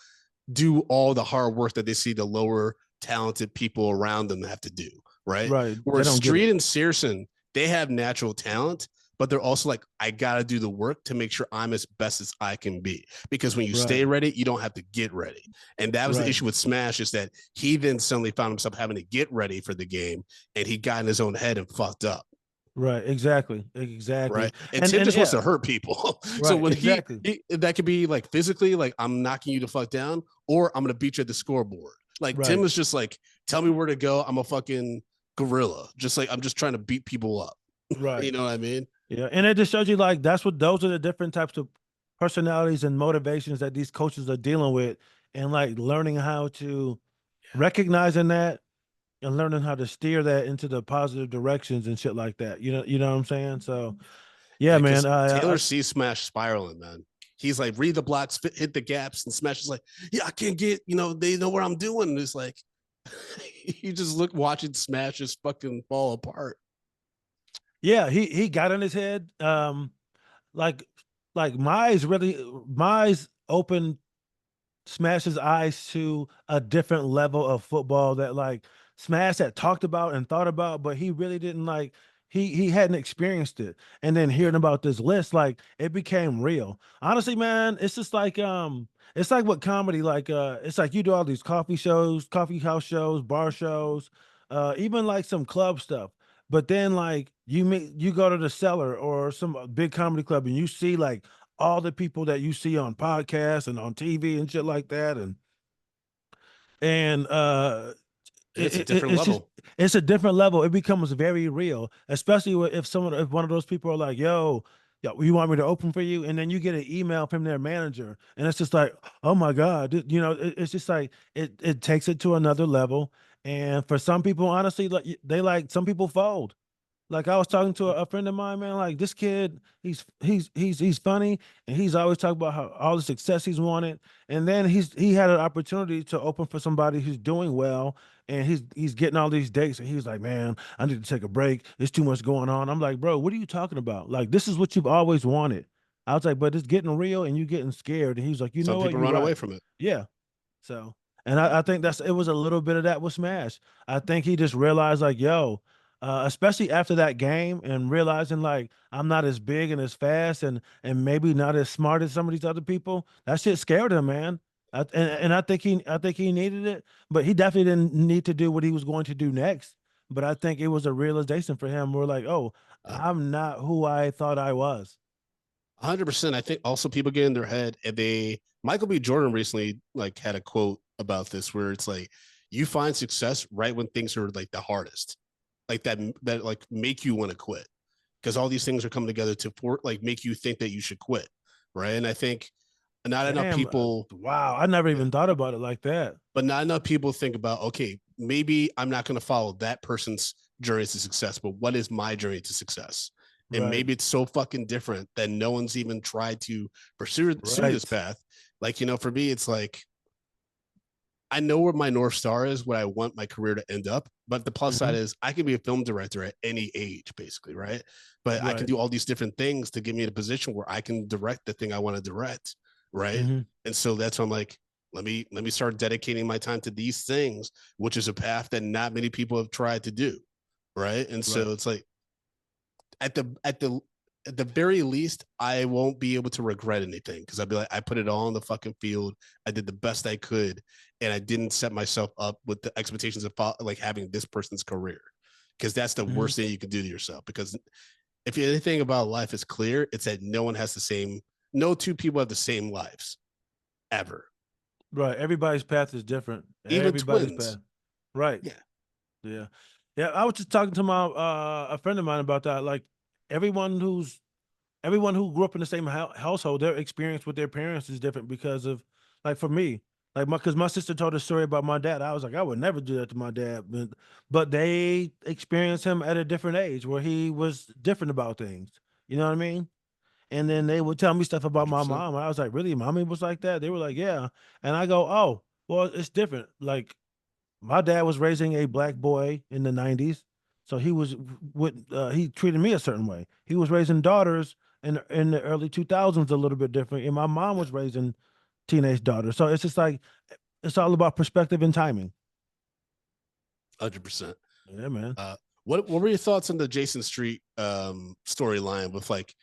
do all the hard work that they see the lower talented people around them have to do, right? Right. Whereas Street and Searson, they have natural talent, but they're also like, I got to do the work to make sure I'm as best as I can be. Because when you stay ready, you don't have to get ready. And that was the issue with Smash, is that he then suddenly found himself having to get ready for the game, and he got in his own head and fucked up. Right, exactly. Right, and Tim just wants to hurt people. Right, so when he that could be like physically, like, I'm knocking you the fuck down, or I'm gonna beat you at the scoreboard. Like Tim is just like, tell me where to go. I'm a fucking gorilla. Just like, I'm just trying to beat people up. Right, you know what I mean? Yeah, and it just shows you, like, those are the different types of personalities and motivations that these coaches are dealing with, and like learning how to recognizing that and learning how to steer that into the positive directions and shit like that. You know what I'm saying? So, yeah, man. Taylor sees Smash spiraling, man. He's like, read the blocks, hit the gaps, and Smash is like, yeah, I can't get, you know, they know what I'm doing. And it's like, you just watching Smash just fucking fall apart. Yeah, he got in his head. Like Mize opened Smash's eyes to a different level of football that, like, Smash had talked about and thought about, but he really didn't, like, he hadn't experienced it. And then hearing about this list, like, it became real. Honestly, man, it's just like it's like what comedy, like, it's like you do all these coffee house shows, bar shows, even like some club stuff. But then, like, you go to the Cellar or some big comedy club, and you see, like, all the people that you see on podcasts and on TV and shit like that, and it's a different level. It's a different level. It becomes very real, especially if one of those people are like, yo, you want me to open for you? And then you get an email from their manager, and it's just like, oh my God, you know, it's just like, it takes it to another level. And for some people, honestly, like some people fold. Like, I was talking to a friend of mine, man, like, this kid, he's funny, and he's always talking about how all the success he's wanted. And then he had an opportunity to open for somebody who's doing well, and he's getting all these dates, and he's like, man, I need to take a break. There's too much going on. I'm like, bro, what are you talking about? Like, this is what you've always wanted. I was like, but it's getting real and you getting scared. And he's like, you know what? Some people run away from it. Yeah. So, and I think it was a little bit of that with Smash. I think he just realized, like, yo, especially after that game, and realizing, like, I'm not as big and as fast and maybe not as smart as some of these other people. That shit scared him, man. And I think he needed it, but he definitely didn't need to do what he was going to do next. But I think it was a realization for him. We're like, oh, Uh, I'm not who I thought I was. 100%. I think also people get in their head and Michael B. Jordan recently like had a quote about this where it's like you find success right when things are like the hardest, like that like make you want to quit because all these things are coming together to like make you think that you should quit, right? And I think not enough Damn, people, wow, I never even thought about it like that. but not enough people think about okay, maybe I'm not going to follow that person's journey to success, but what is my journey to success? And Right, maybe it's so fucking different that no one's even tried to pursue this right. path. Like, for me, it's like I know where my North Star is, what I want my career to end up. But the plus side Hmm. is I can be a film director at any age, basically, right? But I can Right. do all these different things to get me in a position where I can direct the thing I want to direct, right? Hmm. And so that's why I'm like, let me start dedicating my time to these things, which is a path that not many people have tried to do, right? And Right. so it's like at the very least, I won't be able to regret anything because I'd be like, I put it all on the fucking field. I did the best I could, and I didn't set myself up with the expectations of like having this person's career because that's the Hmm. worst thing you can do to yourself. Because if anything about life is clear, it's that no one has the same. No two people have the same lives ever, Right. Everybody's path is different. even Everybody's path. twins. Right. Yeah, Yeah. Yeah. I was just talking to my a friend of mine about that. Like everyone who's everyone who grew up in the same household, their experience with their parents is different because of, like, for me, like because my sister told a story about my dad. I was like, I would never do that to my dad, but they experienced him at a different age where he was different about things. You know what I mean? And then they would tell me stuff about my 100%. mom. And I was like, really, mommy was like that? They were like, yeah. And I go, oh, well, it's different. Like my dad was raising a black boy in the 90s. So he was with he treated me a certain way. He was raising daughters in the early 2000s a little bit different. And my mom Yeah, was raising teenage daughters. So it's just like it's all about perspective and timing. 100%. Yeah, man. What were your thoughts on the Jason Street storyline with like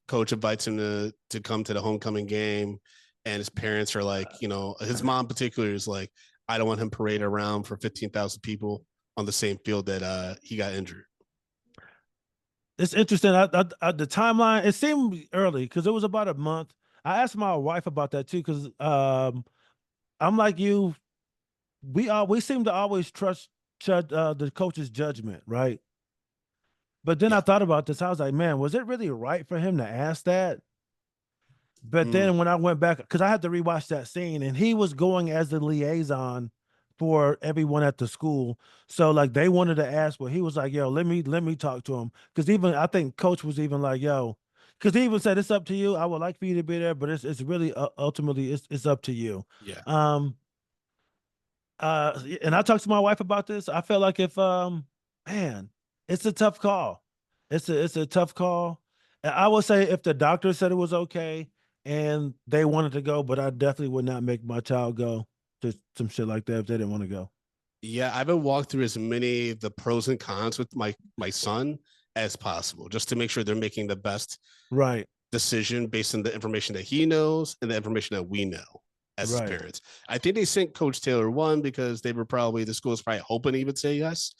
coach invites him to come to the homecoming game, and his parents are like his mom in particular is like I don't want him paraded around for 15,000 people on the same field that he got injured. It's interesting. The timeline, it seemed early because it was about a month. I asked my wife about that too, because I'm like you, we seem to always trust the coach's judgment, right? But then I Yeah. thought about this. I was like, man, was it really right for him to ask that? But Mm, then when I went back, because I had to rewatch that scene, and he was going as the liaison for everyone at the school. So like they wanted to ask, well, he was like, yo, let me talk to him. Because even I think coach was even like, yo, because he even said it's up to you. I would like for you to be there, but it's really ultimately it's up to you. yeah. Um and I talked to my wife about this. I felt like if man, it's a tough call. It's a tough call. And I would say if the doctor said it was okay and they wanted to go, but I definitely would not make my child go to some shit like that if they didn't want to go. Yeah, I've been walked through as many of the pros and cons with my son as possible, just to make sure they're making the best Right, decision based on the information that he knows and the information that we know as his right. parents. I think they sent Coach Taylor one because they were probably the school was probably hoping he would say yes.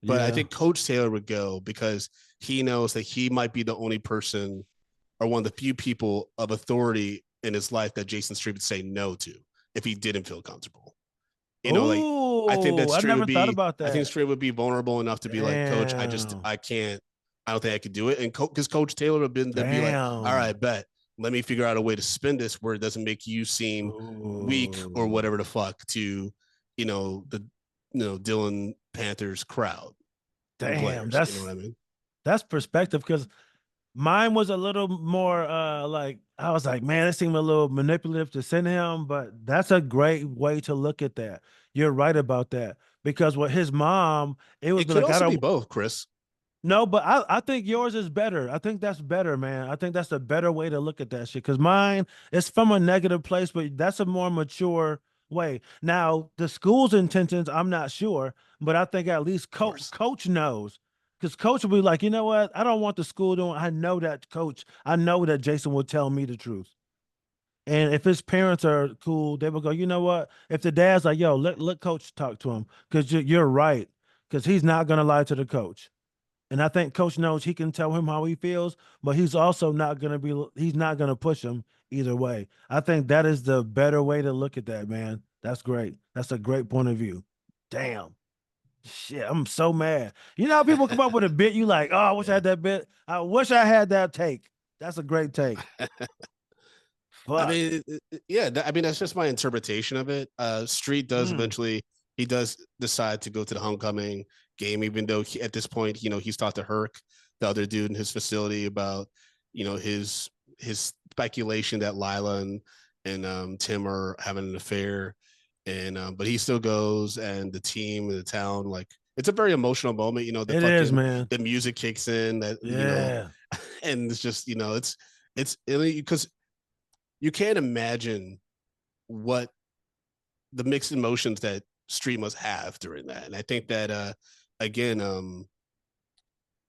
But I Yeah. think Coach Taylor would go because he knows that he might be the only person or one of the few people of authority in his life that Jason Street would say no to if he didn't feel comfortable. Like I think that Oh, I Street would never thought be about I think that. Street would be vulnerable enough to be like, Coach, Damn. I can't, I don't think I could do it. And because Coach Taylor would have been to be like, all Damn. right, bet. Let me figure out a way to spin this where it doesn't make you seem weak or Oh, whatever the fuck to, the Dylan Panthers crowd and damn. players. You know what I mean? That's perspective because mine was a little more like I was like, man, it seemed a little manipulative to send him, but that's a great way to look at that. You're right about that. Because with his mom, it would It be could like, I also be don't both, Chris. no, but I think yours is better. I think that's better, man. I think that's a better way to look at that shit. Cause mine is from a negative place, but that's a more mature way. Now, the school's intentions, I'm not sure, but I think at least Of course. coach knows. Because coach will be like, you know what? I don't want the school doing. I know that Jason will tell me the truth. And if his parents are cool, they will go, you know what? If the dad's like, yo, let coach talk to him, because you're right, because he's not gonna lie to the coach. And I think coach knows he can tell him how he feels, but he's also not gonna he's not gonna push him either way. I think that is the better way to look at that, man. That's great. That's a great point of view. Damn. Shit, I'm so mad. You know how people come up with a bit, you like, oh, I wish I had that bit. I wish I had that take. That's a great take. I Fuck. mean, yeah, I mean, that's just my interpretation of it. Street does eventually, he does decide to go to the homecoming game, even though at this point, he's talked to Herc, the other dude in his facility, about, his speculation that Lila and Tim are having an affair. And but he still goes, and the team and the town, like, it's a very emotional moment. It is, man. The music kicks in, that Yeah. and it's just it's because you can't imagine what the mixed emotions that Street must have during that. And I think that again, I'm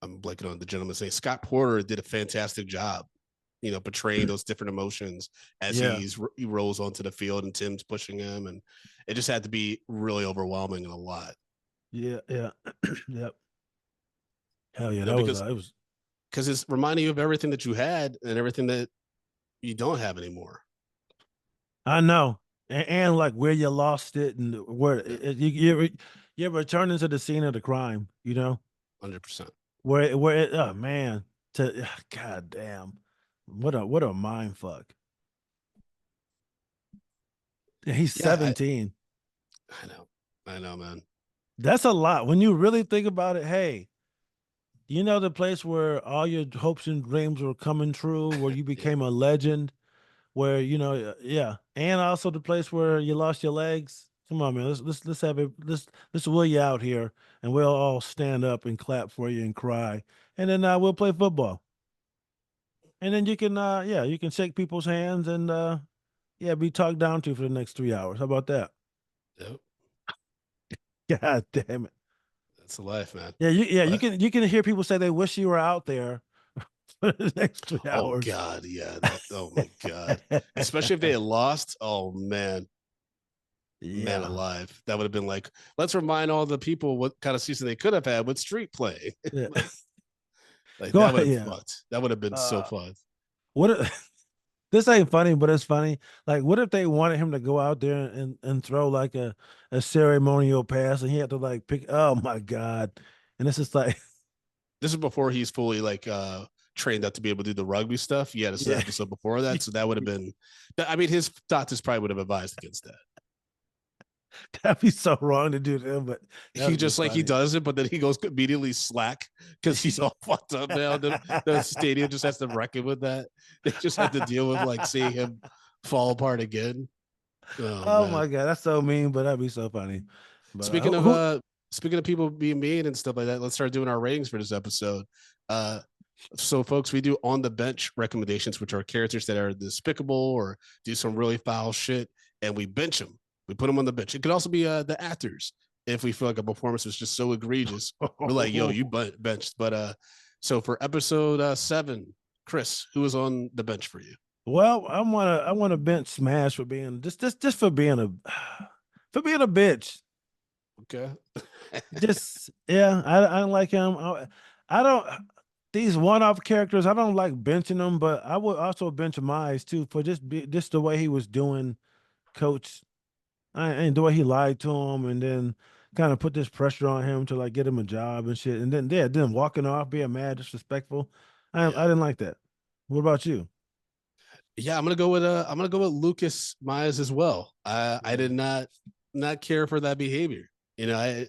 blanking on the gentleman's name. Scott Porter did a fantastic job, portraying those different emotions as he rolls onto the field and Tim's pushing him, and it just had to be really overwhelming and a lot. Yeah. Yep. Hell yeah, because it's reminding you of everything that you had and everything that you don't have anymore. I know, and like where you lost it, and where you're returning to the scene of the crime. 100%. Oh man, god damn, what a mind fuck. He's 17. I know, man. That's a lot when you really think about it. Hey, the place where all your hopes and dreams were coming true, where you became a legend, where yeah, and also the place where you lost your legs. Come on, man, let's have it. Let's will you out here, and we'll all stand up and clap for you and cry, and then we'll play football, and then you can you can shake people's hands and be talked down to for the next 3 hours. How about that? Yep. God damn it. That's the life, man. Yeah, you can hear people say they wish you were out there for the next 3 Oh hours. God, yeah. Oh my God. Especially if they had lost. Oh man. Yeah. Man alive. That would have been like, let's remind all the people what kind of season they could have had with Street play. Yeah. Like that would have fucked. That would have been so fun. This ain't funny, but it's funny. Like, what if they wanted him to go out there and throw like a ceremonial pass, and he had to like pick? Oh my God! And this is like, this is before he's fully like trained up to be able to do the rugby stuff. He had an episode before that, so that would have been. I mean, his doctors probably would have advised against that. That'd be so wrong to do to him, but he just like he does it, but then he goes immediately slack because he's all fucked up now. The stadium just has to reckon with that. They just have to deal with like seeing him fall apart again. Oh my God, that's so mean, but that'd be so funny. But, speaking of people being mean and stuff like that, let's start doing our ratings for this episode. So folks, we do on the bench recommendations, which are characters that are despicable or do some really foul shit, and we bench them. We put them on the bench. It could also be the actors. If we feel like a performance was just so egregious, we're like, yo, you benched. But so for episode 7, Chris, who was on the bench for you? Well, I want to bench Smash for being just for being a bitch. Okay. I don't like him. I don't these one-off characters. I don't like benching them, but I would also bench Mize too for just the way he was doing Coach. And the way he lied to him, and then kind of put this pressure on him to like get him a job and shit, and then walking off, being mad, disrespectful. I didn't like that. What about you? Yeah, I'm gonna go with Lucas Myers as well. I did not care for that behavior. At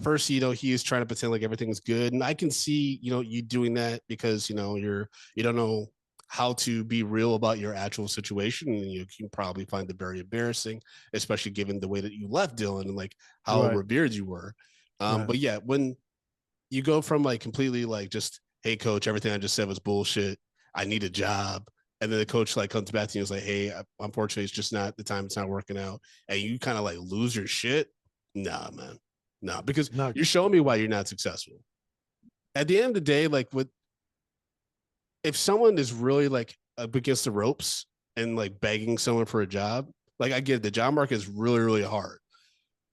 first, he is trying to pretend like everything's good, and I can see you doing that because you don't know how to be real about your actual situation, and you can probably find it very embarrassing, especially given the way that you left Dylan and like how revered you were. But yeah, when you go from like completely like just, hey coach, everything I just said was bullshit, I need a job, and then the coach like comes back to you and is like, hey, unfortunately it's just not the time, it's not working out, and you kind of like lose your shit. Nah, man, nah, because you're showing me why you're not successful. At the end of the day, like if someone is really like up against the ropes and like begging someone for a job, like I get it, the job market is really, really hard.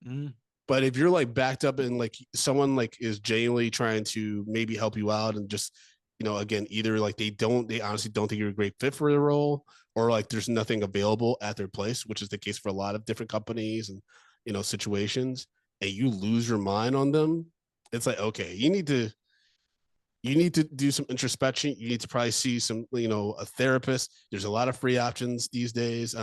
Mhm. But if you're like backed up and like someone like is genuinely trying to maybe help you out and just, again, either like they honestly don't think you're a great fit for the role, or like there's nothing available at their place, which is the case for a lot of different companies and, situations, and you lose your mind on them, it's like, okay, you need to do some introspection. You need to probably see some, a therapist. There's a lot of free options these days.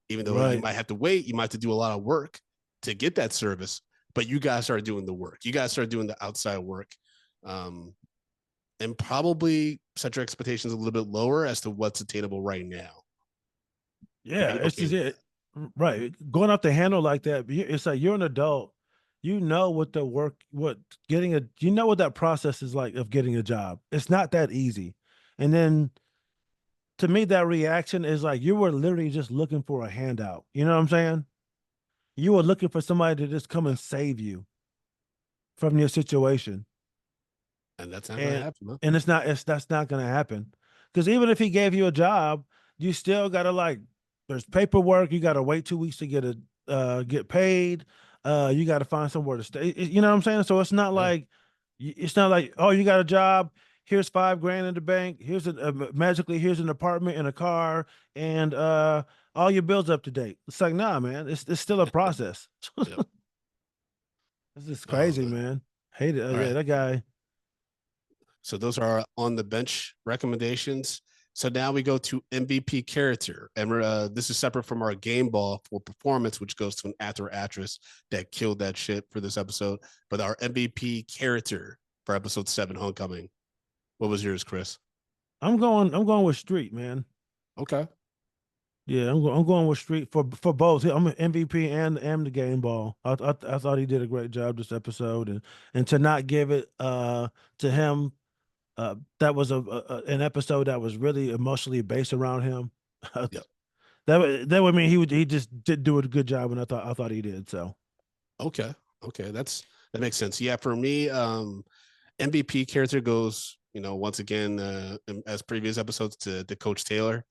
Even though you Right. might have to wait, you might have to do a lot of work to get that service, but you guys start doing the work. You guys start doing the outside work. And probably set your expectations a little bit lower as to what's attainable right now. Yeah, Be it's okay just with it. Right. Going off the handle like that, it's like you're an adult. You know what the work, you know what that process is like of getting a job. It's not that easy. And then to me, that reaction is like you were literally just looking for a handout. You know what I'm saying? You were looking for somebody to just come and save you from your situation. and that's not going to And happen. Huh? that's not gonna happen. Because even if he gave you a job, you still gotta like there's paperwork, you gotta wait 2 weeks to get paid. You gotta find somewhere to stay. You know what I'm saying? So it's not Yeah. like oh, you got a job, here's 5 grand in the bank, magically here's an apartment and a car, and all your bills up to date. It's like, nah, man, it's still a process. Yep. This is Oh, crazy, man. Hate it. all Yeah, right. that guy. So those are our on the bench recommendations. So now we go to MVP character, and this is separate from our game ball for performance, which goes to an actor or actress that killed that shit for this episode. But our MVP character for episode 7, Homecoming. What was yours, Chris? I'm going with Street, man. Okay. Yeah, I'm going with Street for both. I'm an MVP and the game ball. I thought he did a great job this episode, and to not give it to him, that was an episode that was really emotionally based around him. Yep. That would mean he just did do a good job, and I thought he did. So Okay. Okay. That makes sense. Yeah. For me, MVP character goes, once again, as previous episodes to Coach Taylor.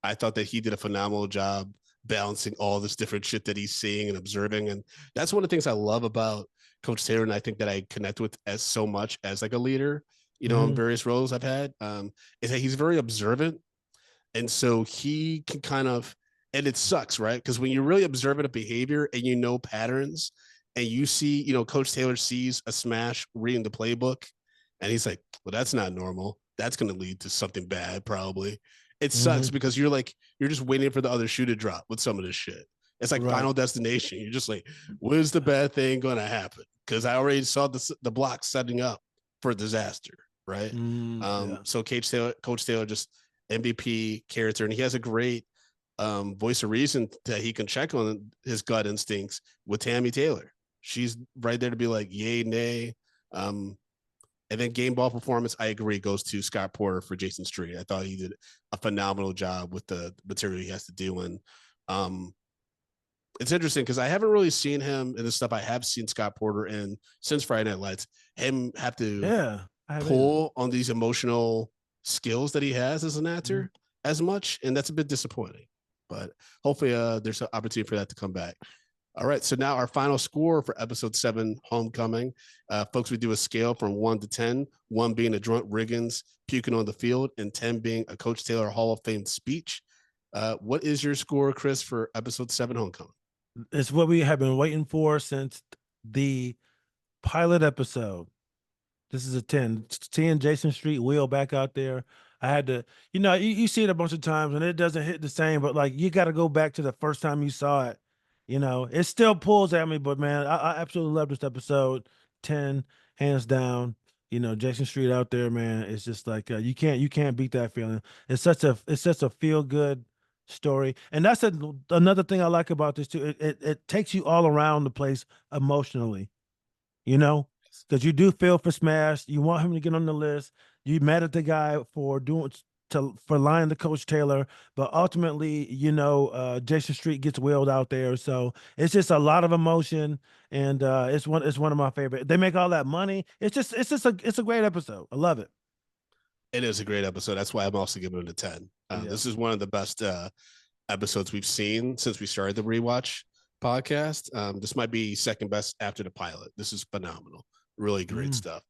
I thought that he did a phenomenal job balancing all this different shit that he's seeing and observing. And that's one of the things I love about Coach Taylor. And I think that I connect with as so much as like a leader, in various roles I've had, is that he's very observant. And so he can kind of, and it sucks, right? Because when you're really observant of behavior and patterns, and you see, Coach Taylor sees a smash reading the playbook, and he's like, well, that's not normal. That's going to lead to something bad, probably. It sucks mhm. because you're just waiting for the other shoe to drop with some of this shit. It's like Right. Final Destination. You're just like, when's the bad thing going to happen? Because I already saw the block setting up for disaster, right? Yeah. So Coach Taylor just MVP character, and he has a great voice of reason that he can check on his gut instincts with Tammy Taylor. She's right there to be like, yay, nay. And then game ball performance, I agree, goes to Scott Porter for Jason Street. I thought he did a phenomenal job with the material he has to do. And it's interesting because I haven't really seen him in the stuff I have seen Scott Porter in since Friday Night Lights, him have to Yeah. I have pull on these emotional skills that he has as an actor Mhm. as much. And that's a bit disappointing. But hopefully there's an opportunity for that to come back. All right. So now our final score for episode 7, Homecoming. Folks, we do a scale from 1 to 10, 1 being a drunk Riggins puking on the field, and 10 being a Coach Taylor Hall of Fame speech. What is your score, Chris, for episode 7, Homecoming? It's what we have been waiting for since the pilot episode. This is a 10. Seeing Jason Street wheel back out there. I had to, you see it a bunch of times and it doesn't hit the same, but like you got to go back to the first time you saw it. It still pulls at me, but man, I absolutely love this episode. 10, hands down. Jason Street out there, man. It's just like you can't beat that feeling. It's such a feel good story, and that's another thing I like about this too. It takes you all around the place emotionally. Because you do feel for Smash. You want him to get on the list. You mad at the guy for lying to Coach Taylor, but ultimately, Jason Street gets wheeled out there. So it's just a lot of emotion, and it's one of my favorite. They make all that money. It's a great episode. I love it. It is a great episode. That's why I'm also giving it a 10. Yeah. This is one of the best episodes we've seen since we started the rewatch podcast. This might be second best after the pilot. This is phenomenal. Really great stuff.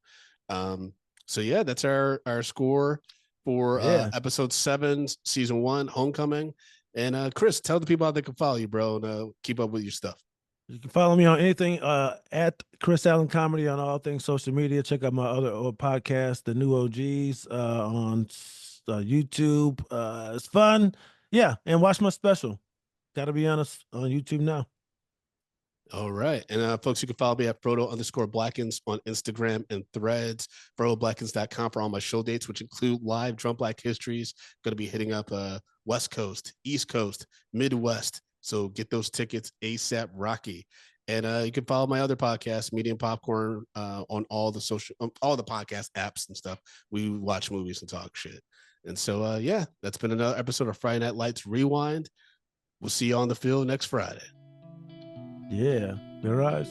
So yeah, that's our score for episode 7, season 1, Homecoming. And Chris, tell the people how they can follow you, bro, and keep up with your stuff. You can follow me on anything at Chris Allen Comedy on all things social media. Check out my other podcast, The New OGs, on YouTube. It's fun. Yeah, and watch my special. Gotta be honest, on YouTube now. All right. And folks, you can follow me at Frodo_Blackens on Instagram and Threads, FrodoBlackens.com for all my show dates, which include live Drunk Black Histories. Going to be hitting up West Coast, East Coast, Midwest. So get those tickets ASAP Rocky. And you can follow my other podcast, Medium Popcorn, on all the podcast apps and stuff. We watch movies and talk shit. And so, yeah, that's been another episode of Friday Night Lights Rewind. We'll see you on the field next Friday. Yeah, your eyes.